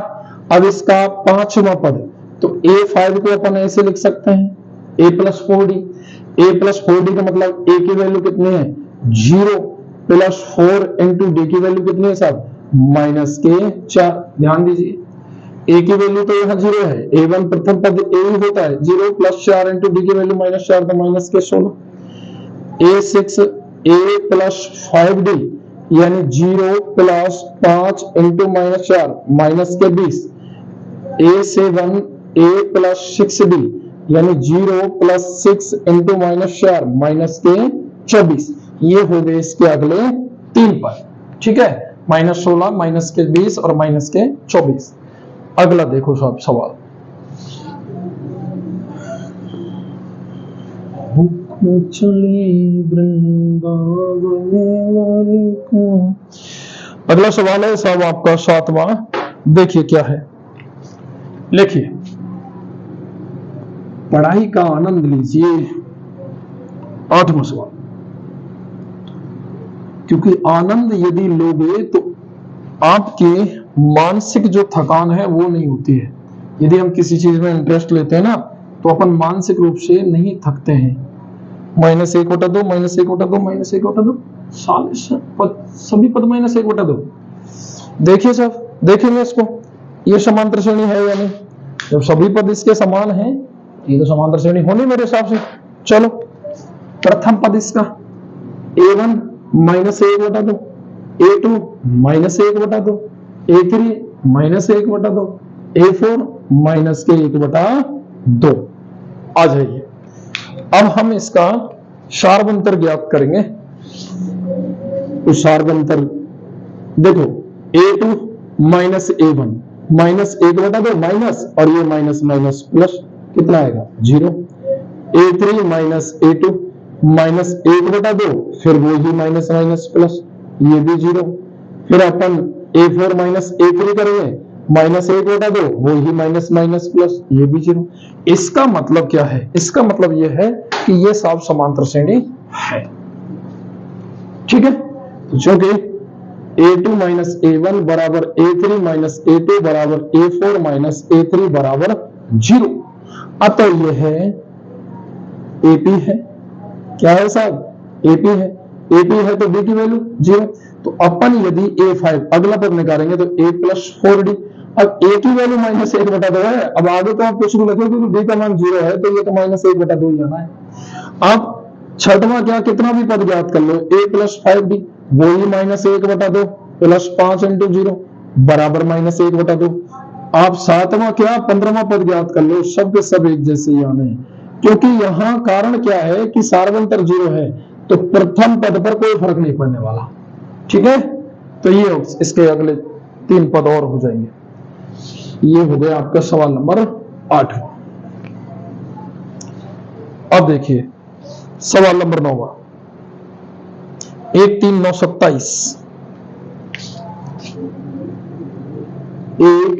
अब इसका 5वां पद, तो A5 को अपन ऐसे लिख सकते हैं A + 4D। A + 4D का मतलब A की वैल्यू कितनी है? 0 + 4 × D की वैल्यू कितनी है साहब? -4। ध्यान दीजिए, A की वैल्यू तो यहाँ 0 है, A1 प्रथम पद A ही होता है, 0 + 4 × D की वैल्यू -4 तो -16। A6 A + 5D यानी 0 + 5 × -4 -20। A7 A + 6D यानी 0 + 6 × -4 -24। ये हो गए इसके अगले 3 पद, ठीक है, -16 -20 और -24। अगला देखो साहब सवाल, चली वृंदावन वाली को। अगला सवाल है साहब आपका 7वां। देखिए क्या है, लिखिए, पढ़ाई का आनंद लीजिए। 8वां सवाल, क्योंकि आनंद यदि लोगे तो आपके मानसिक जो थकान है वो नहीं होती है। यदि हम किसी चीज में इंटरेस्ट लेते हैं ना तो अपन मानसिक रूप से नहीं थकते हैं। -1/2 -1/2 सभी पद -1/2। देखिए साहब, देखेंगे इसको, ये समांतर श्रेणी है या नहीं। जब सभी पद इसके समान हैं ये तो समांतर श्रेणी होनी मेरे हिसाब से। चलो, प्रथम पद इसका A1 -1/2, A2 -1/2, A3 -1/2, A4 -1/2। आ जाइए, अब हम इसका सार्वंतर ज्ञात करेंगे। तो सार्वंतर देखो, A2 -A1 -1/2 माइनस और ये माइनस माइनस प्लस, कितना आएगा? 0। A3 -A2 -1/2, फिर वो ही माइनस माइनस प्लस, ये भी 0। फिर अपन A4 माइनस A3 करेंगे, -1/2, वो ही माइनस माइनस प्लस, ये भी 0। इसका मतलब क्या है? इसका मतलब ये है कि ये साफ समांतर श्रेणी है। ठीक है, तो चूंकि A2 माइनस A1 बराबर A3 माइनस A2 बराबर A4 माइनस A3 बराबर 0, अतः यह है AP है। क्या है साहब? AP है। AP है तो B की वैल्यू 0। तो अपन यदि A5 अगला पद निकालेंगे तो A प्लस 4D। अब A की वैल्यू -1/2 है। अब आगे तो आप कुछ भी लिखो क्योंकि D का मान 0 है, तो ये तो -1/2 ही आना है। अब छठवां क्या, कितना भी पद ज्ञात कर लो, A प्लस 5D, वो ही -1/2 प्लस 5 × 0 बराबर -1/2। आप सातवां क्या, 15वां पद ज्ञात कर लो, सब के सब एक जैसे ही आने हैं, क्योंकि यहां कारण क्या है कि सार्वंतर 0 है, तो प्रथम पद पर कोई फर्क नहीं पड़ने वाला। ठीक है, तो ये इसके अगले 3 पद और हो जाएंगे। ये हो गया आपका सवाल नंबर 8। अब देखिए सवाल नंबर 9, 1 3 9 27, 1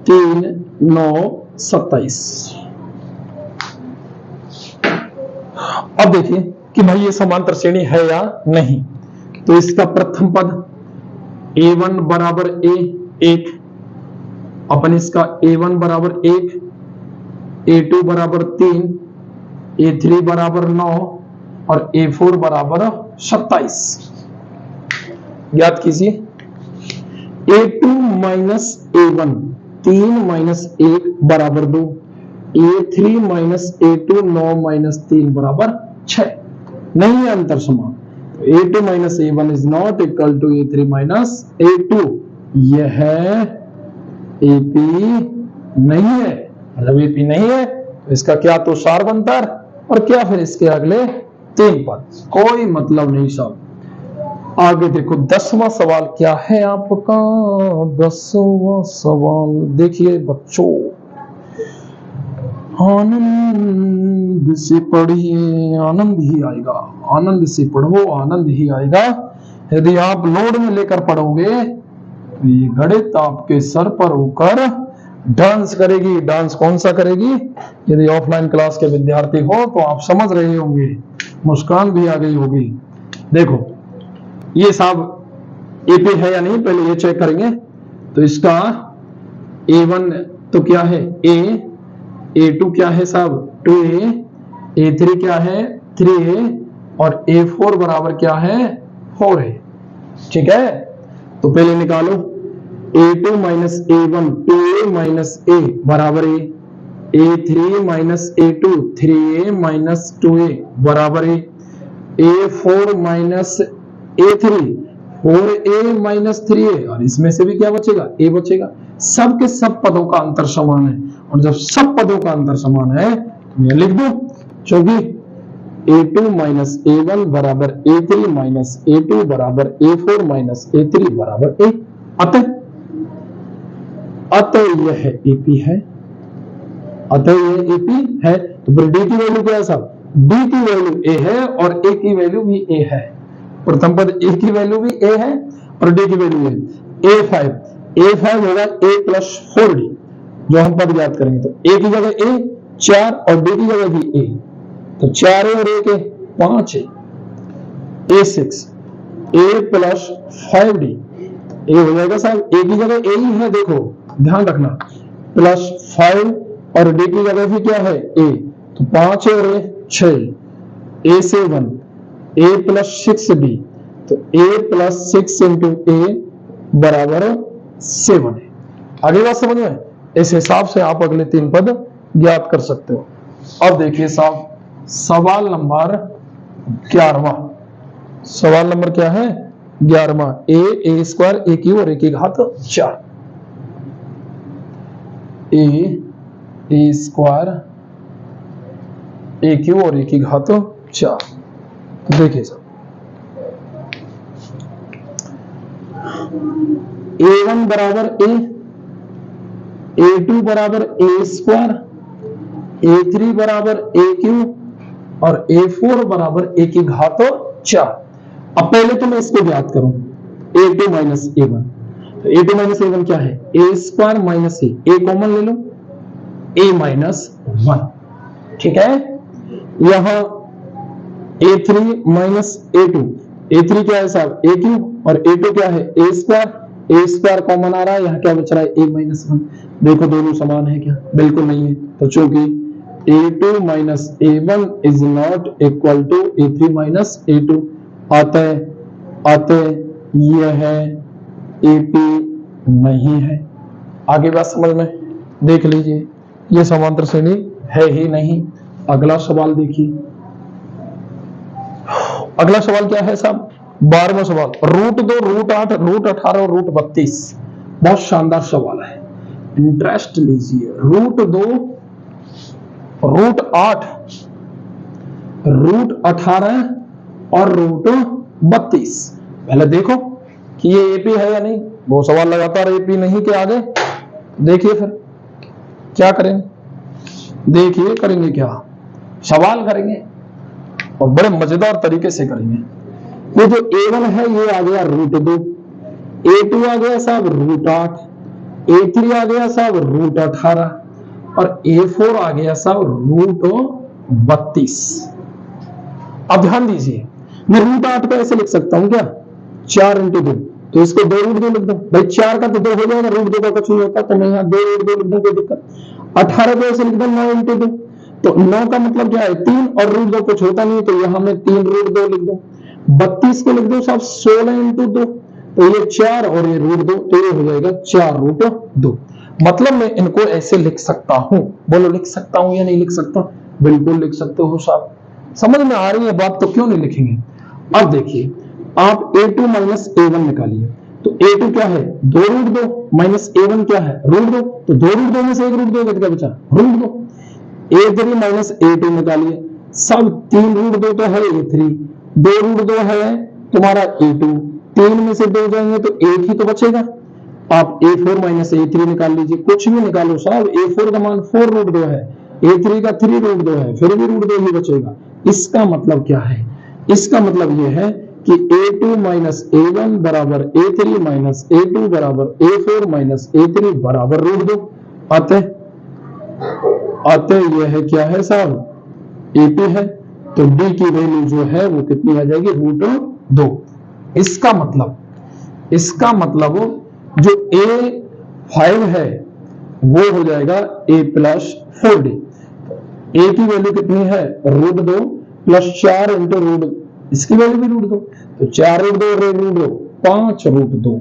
3 9 27। अब देखिए कि भाई ये समांतर श्रेणी है या नहीं। तो इसका प्रथम पद A1 बराबर A 1, अपन इसका A1 बराबर 1, A2 बराबर 3, A3 बराबर 9 और A4 बराबर 27 ज्ञात कीजिए। A2 माइनस A1, 3 माइनस 1 बराबर 2, A3 माइनस A2 9 माइनस 3 बराबर 6। नहीं है अंतर समान, A2 minus A1 is not equal to A3 minus A2। यह AP नहीं है। जब AP नहीं है तो इसका क्या तो सार्वंतर और क्या फिर इसके अगले 3 पद, कोई मतलब नहीं साहब। आगे देखो 10वां सवाल क्या है आपका। 10वां सवाल देखिए बच्चों, आनंद से पढ़िए, आनंद ही आएगा। आनंद से पढ़ो, आनंद ही आएगा। यदि आप लोड में लेकर पढ़ोगे तो ये गणित आपके सर पर होकर डांस करेगी। डांस कौन सा करेगी? यदि ऑफलाइन क्लास के विद्यार्थी हो तो आप समझ रहे होंगे, मुस्कान भी आ गई होगी। देखो ये साहब AP है या नहीं, पहले ये चेक करेंगे। तो इसका A1 तो क्या है A, A2 क्या है साहब 2A, A3 क्या है 3A और A4 बराबर क्या है 4A। ठीक है, तो पहले निकालो A2 minus A1 2A minus A बराबर A, A3 minus A2 3A minus 2A बराबर A, A4 minus A3 4A minus 3A, और इसमें से भी क्या बचेगा A बचेगा। सब के सब पदों का अंतर समान है, और जब सब पदों का अंतर समान है तो मैं लिख दूं, क्योंकि A2 माइनस A1 बराबर A3 माइनस A2 बराबर A4 माइनस A3 बराबर A। अतः यह AP है। अतः यह AP है। तो फिर D की वैल्यू क्या है साहब? D की वैल्यू A है और A की वैल्यू भी A है। प्रथम पद A की वैल्यू भी A है और D की वैल्यू है A5 होगा A प्लस 4D, जो हम पद ज्ञात करेंगे। तो A की जगह A 4 और D की जगह भी A, तो 4A और 1 5A, A6 A plus 5D। A हो जाएगा साहब, A की जगह A ही है, देखो ध्यान रखना, प्लस 5 और D की जगह भी क्या है A, तो 5A और A 6, A7 A plus 6D, तो A प्लस 6 इंटू A बराबर 7 है। आगे बात समझ में? इस हिसाब से आप अगले 3 पद ज्ञात कर सकते हो। अब देखिए साहब सवाल नंबर 11वां। सवाल नंबर क्या है? 11वां। A स्क्वायर A क्यू और A की घात 4। A स्क्वायर A क्यू और A की घात 4। देखिए साहब A1 बराबर A, A2 बराबर A स्क्वायर, A3 बराबर A क्यू और A4 बराबर A की घात 4। अब पहले तो मैं इसको ज्ञात करूं, a2 माइनस a1। तो a2 माइनस a1 क्या है? a square minus a common ले लो, a माइनस 1, ठीक है। यहां a3 माइनस a2, a3 क्या है साहब? a क्यूब, और a2 क्या है? a स्क्वायर कॉमन आ रहा है, यहाँ क्या बच रहा है? a minus 1। देखो दोनों समान है क्या? बिल्कुल नहीं है। तो चूंकि a2 minus a1 is not equal to a3 minus a2, अतः यह AP नहीं है। आगे बात समझ में? देख लीजिए, यह समांतर श्रेणी है ही नहीं। अगला सवाल देखिए, अगला सवाल क्या है साहब? 12वां सवाल, रूट 2, रूट 8, रूट 18 और रूट 32। बहुत शानदार सवाल है, इंटरेस्ट लीजिए। रूट 2, रूट 8, रूट 18 और रूट 32। पहले देखो कि ये एपी है या नहीं। वो सवाल लगातार एपी नहीं के आगे। देखिए फिर क्या करेंगे, देखिए करेंगे क्या, सवाल करेंगे और बड़े मजेदार तरीके से करेंगे। ये जो A1 है ये आ गया रूट 2, A2 आ गया साहब रूट 8, A3 आ गया साहब रूट 18 और A4 आ गया साहब रूट 32। अब ध्यान दीजिए, मैं रूट 8 को ऐसे लिख सकता हूं क्या? 4 इंटू 2, तो इसको 2 रूट 2 लिख दो भाई। 4 का तो 2 हो जाएगा, रूट 2 का कुछ नहीं होता, तो मैं यहाँ 2 रूट 2 लिख दूं, कोई दिक्कत। 18 को ऐसे लिख दो 9 इंटू 2, तो 9 का मतलब क्या है? 3, और रूट 2 कुछ होता नहीं, तो यहां मैं 3 रूट 2 लिख दूं। 32 को लिख दो साहब 16 इंटू 2, तो ये 4 और ये रूट 2, तो ये हो जाएगा 4 रूट 2। मतलब मैं इनको ऐसे लिख सकता हूं। बोलो लिख सकता हूं या नहीं लिख सकता? बिल्कुल लिख सकते हो साहब। समझ में आ रही है बात तो क्यों नहीं लिखेंगे? अब देखिए, आप A2 माइनस A1 निकालिए, तो A2 क्या है? 2 रूट 2 माइनस A1 क्या है? रूट 2, तो 2 रूट 2 में से 1 रूट 2 क्या बचा? रूट 2। A3 माइनस A2 निकालिए, सब 3 रूट 2 तो है A3, 2 रूट 2 है तुम्हारा A2, 3 में से 2 जाएंगे तो 1 ही तो बचेगा। आप A4 माइनस A3 निकाल लीजिए, कुछ भी निकालो साहब। A4 का मान 4 रूट 2 है, A3 का 3 रूट 2 है, फिर भी रूट 2 ही बचेगा। इसका मतलब क्या है? इसका मतलब यह है कि A2 माइनस A1 बराबर A3 माइनस A2 बराबर A4 माइनस A3 बराबर रूट 2। अतः यह क्या है साहब? AP है। तो D की वैल्यू जो है वो कितनी आ जाएगी? रूट 2। इसका मतलब जो A5 है वो हो जाएगा A प्लस 4D। A की वैल्यू कितनी है? रूट 2 प्लस 4 इंटू रूट, इसकी वैल्यू भी रूट 2, तो 4 रूट 2 रूट 2 5 रूट 2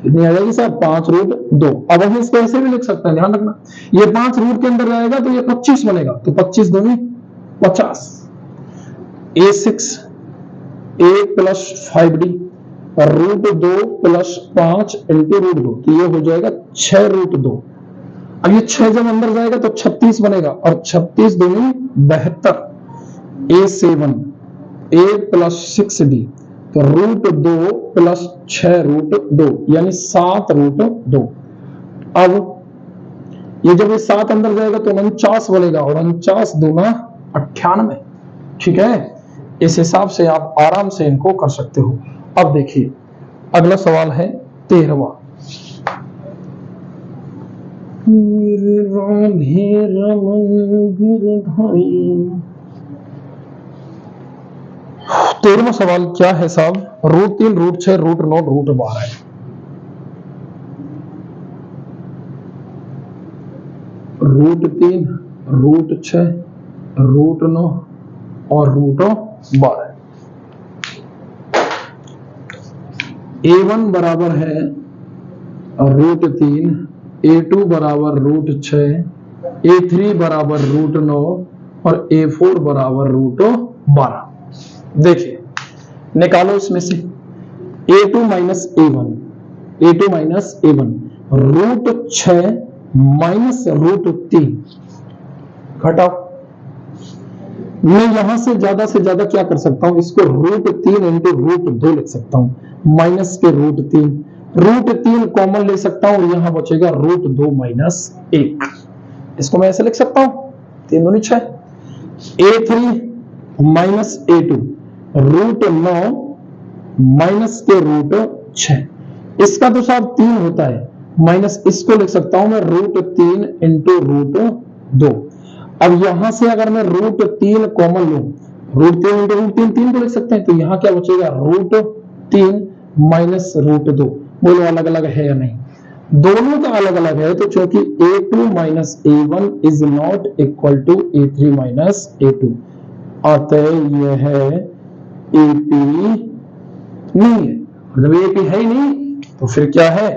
कितनी आ जाएगी साहब? 5 रूट 2। अब हम इसको ऐसे भी लिख सकते हैं, ध्यान रखना, ये 5 रूट के अंदर जाएगा तो ये 25 बनेगा, तो 25 दूनी 50। A6 A प्लस 5D और रूट 2 प्लस 5 इंटू रूट 2, तो ये हो जाएगा 6 रूट 2। अब ये 6 जब अंदर जाएगा तो 36 बनेगा, और 36 दूनी 72। A7 A प्लस 6D, तो रूट 2 प्लस 6 रूट 2 यानी 7 रूट 2। अब ये जब ये 7 अंदर जाएगा तो 49 बनेगा, और 49 दूना 98। ठीक है, इस हिसाब से आप आराम से इनको कर सकते हो। अब देखिए अगला सवाल है 13वां। मेरे राधे रमन गिरधारी। 13वां सवाल क्या है साहब? Root 3, root 6, root 9, root 12। Root 3, root 6, root 9 और रूट 12। A1 बराबर है रूट 3, A2 बराबर रूट 6, A3 बराबर रूट 9 और A4 बराबर रूट 12। देखिए निकालो इसमें से A2 minus A1, A2 minus A1, root 6 minus root 3 घटाओ। मैं यहां से ज्यादा क्या कर सकता हूं? इसको रूट 3 इंटू रूट 2 लिख सकता हूं, माइनस के रूट 3, रूट 3 कॉमन ले सकता हूं और यहां बचेगा रूट 2 माइनस 1। इसको मैं ऐसे लिख सकता हूं, 3 दूनी 6। A3 minus A2, root 9 minus के रूट 6। इसका तो साहब 3 होता है, माइनस इसको लिख सकता हूं मैं √3 इंटू √2। अब यहां से अगर मैं √3 कॉमन लूं, √3 इंटू √3 3 को लिख सकते हैं, तो यहां क्या बचेगा √3 माइनस √2। बोलो अलग अलग है या नहीं? दोनों का अलग अलग है, तो चूंकि a2 minus a1 is not equal to a3 minus a2, अतः यह AP नहीं है। जब AP है ही नहीं तो फिर क्या है?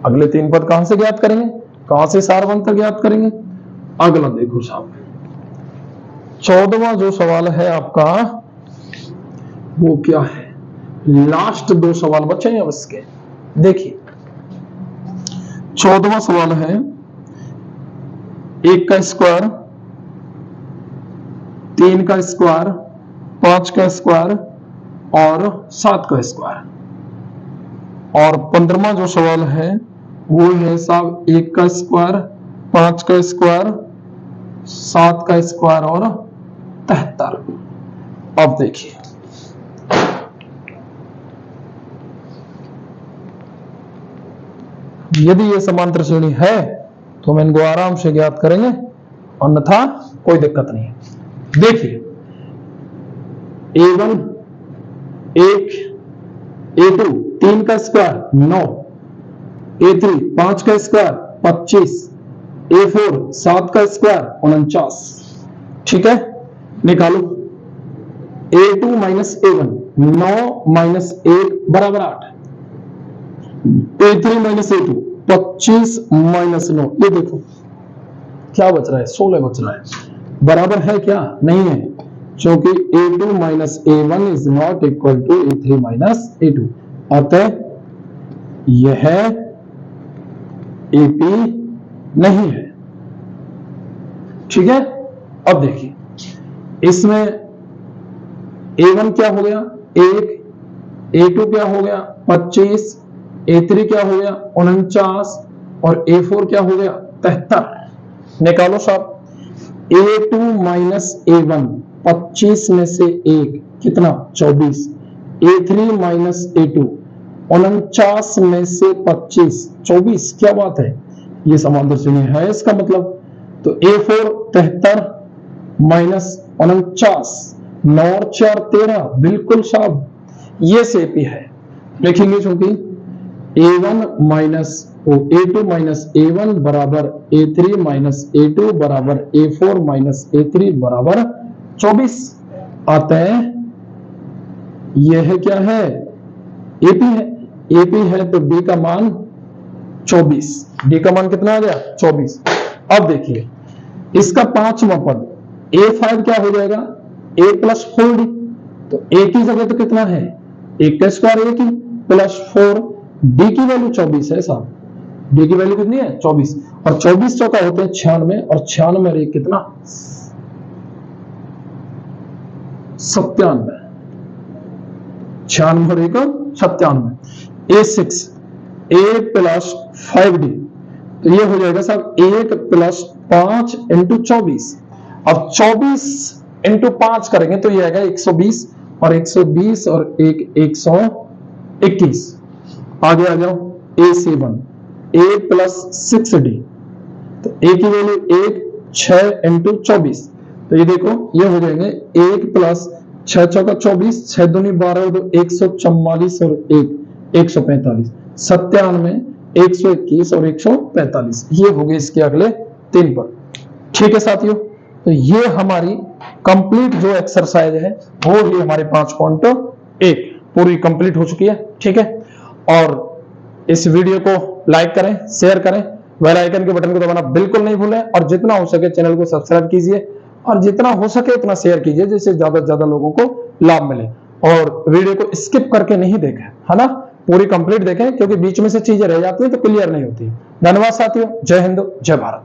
अगले 3 पद कहां से ज्ञात करेंगे, कहां से सारवंतर ज्ञात करेंगे? अगला देखो साहब, 14वां जो सवाल है आपका वो क्या है? लास्ट 2 सवाल बचे हैं अब इसके। देखिए 14वां सवाल है 1 का स्क्वायर, 3 का स्क्वायर, 5 का स्क्वायर और 7 का स्क्वायर। और 15वां जो सवाल है वो है साहब 1 का स्क्वायर, 5 का स्क्वायर, 7 का स्क्वायर और 73। अब देखिए यदि ये समांतर श्रेणी है तो हम इनको आराम से ज्ञात करेंगे, अन्यथा कोई दिक्कत नहीं है। देखिए A1 1, A2 3 का स्क्वायर 9, A3 5 का स्क्वायर 25, A4 7 का स्क्वायर 49। ठीक है, निकालो। A2 माइनस A1 9 माइनस 1 बराबर 8, A3 माइनस A2 25 माइनस 9, ये देखो क्या बच रहा है, 16 बच रहा है। बराबर है क्या? नहीं है, क्योंकि A2 minus A1 is not equal to A3 minus A2, अतः यह AP नहीं है। ठीक है, अब देखिए इसमें A1 क्या हो गया 1, A2 क्या हो गया 25, A3 क्या हो गया 49 और A4 क्या हो गया 73। निकालो साहब, A2 माइनस A1 25 में से 1 कितना 24, A3 माइनस A2 49 में से 25 24। क्या बात है, ये समांतर श्रेणी है इसका मतलब। तो A4 73 माइनस 49, 9 और 4 13, बिल्कुल साहब ये AP है। लिखेंगे चूंकि A1 minus A2 minus A1 बराबर A3 माइनस A2 बराबर A4 माइनस A3 बराबर 24, अतः यह क्या है AP है। AP है तो D का मान 24, D का मान कितना आ गया 24। अब देखिए इसका 5वां पद A5 क्या हो जाएगा A प्लस 4D, तो A की जगह तो कितना है 1 का स्क्वायर A की प्लस 4, D की वैल्यू 24 है साहब, D की वैल्यू कितनी है 24, और 24 चौका होते हैं 96, और 96 और 1 कितना 97, 96 और 1 97। A6 A प्लस 5D, तो ये हो जाएगा साहब 1 प्लस 5 इंटू 24। अब 24 इंटू 5 करेंगे तो ये आएगा 120, और 120 और 1 121। आगे आ जाओ A7 A प्लस 6D, तो A की वैल्यू 1 6 इंटू 24, तो ये देखो ये हो जाएंगे 1 प्लस 6 चौका 24, 6 दूनी 12 तो 144 और 1 145, 97 121 और 145। ये हो गए इसके अगले 3 पर। ठीक है साथियों, तो ये हमारी कंप्लीट जो एक्सरसाइज है वो ही हमारे 5.1 पूरी कंप्लीट हो चुकी है। ठीक है, और इस वीडियो को लाइक करें, शेयर करें, बेल आइकन के बटन को दबाना बिल्कुल नहीं भूलें, और जितना हो सके चैनल को सब्सक्राइब कीजिए, और जितना हो सके उतना शेयर कीजिए, जिससे ज्यादा से ज्यादा लोगों को लाभ मिले। और वीडियो को स्किप करके नहीं देखें, है ना, पूरी कंप्लीट देखें, क्योंकि बीच में से चीजें रह जाती है तो क्लियर नहीं होती। धन्यवाद साथियों, जय हिंद जय भारत।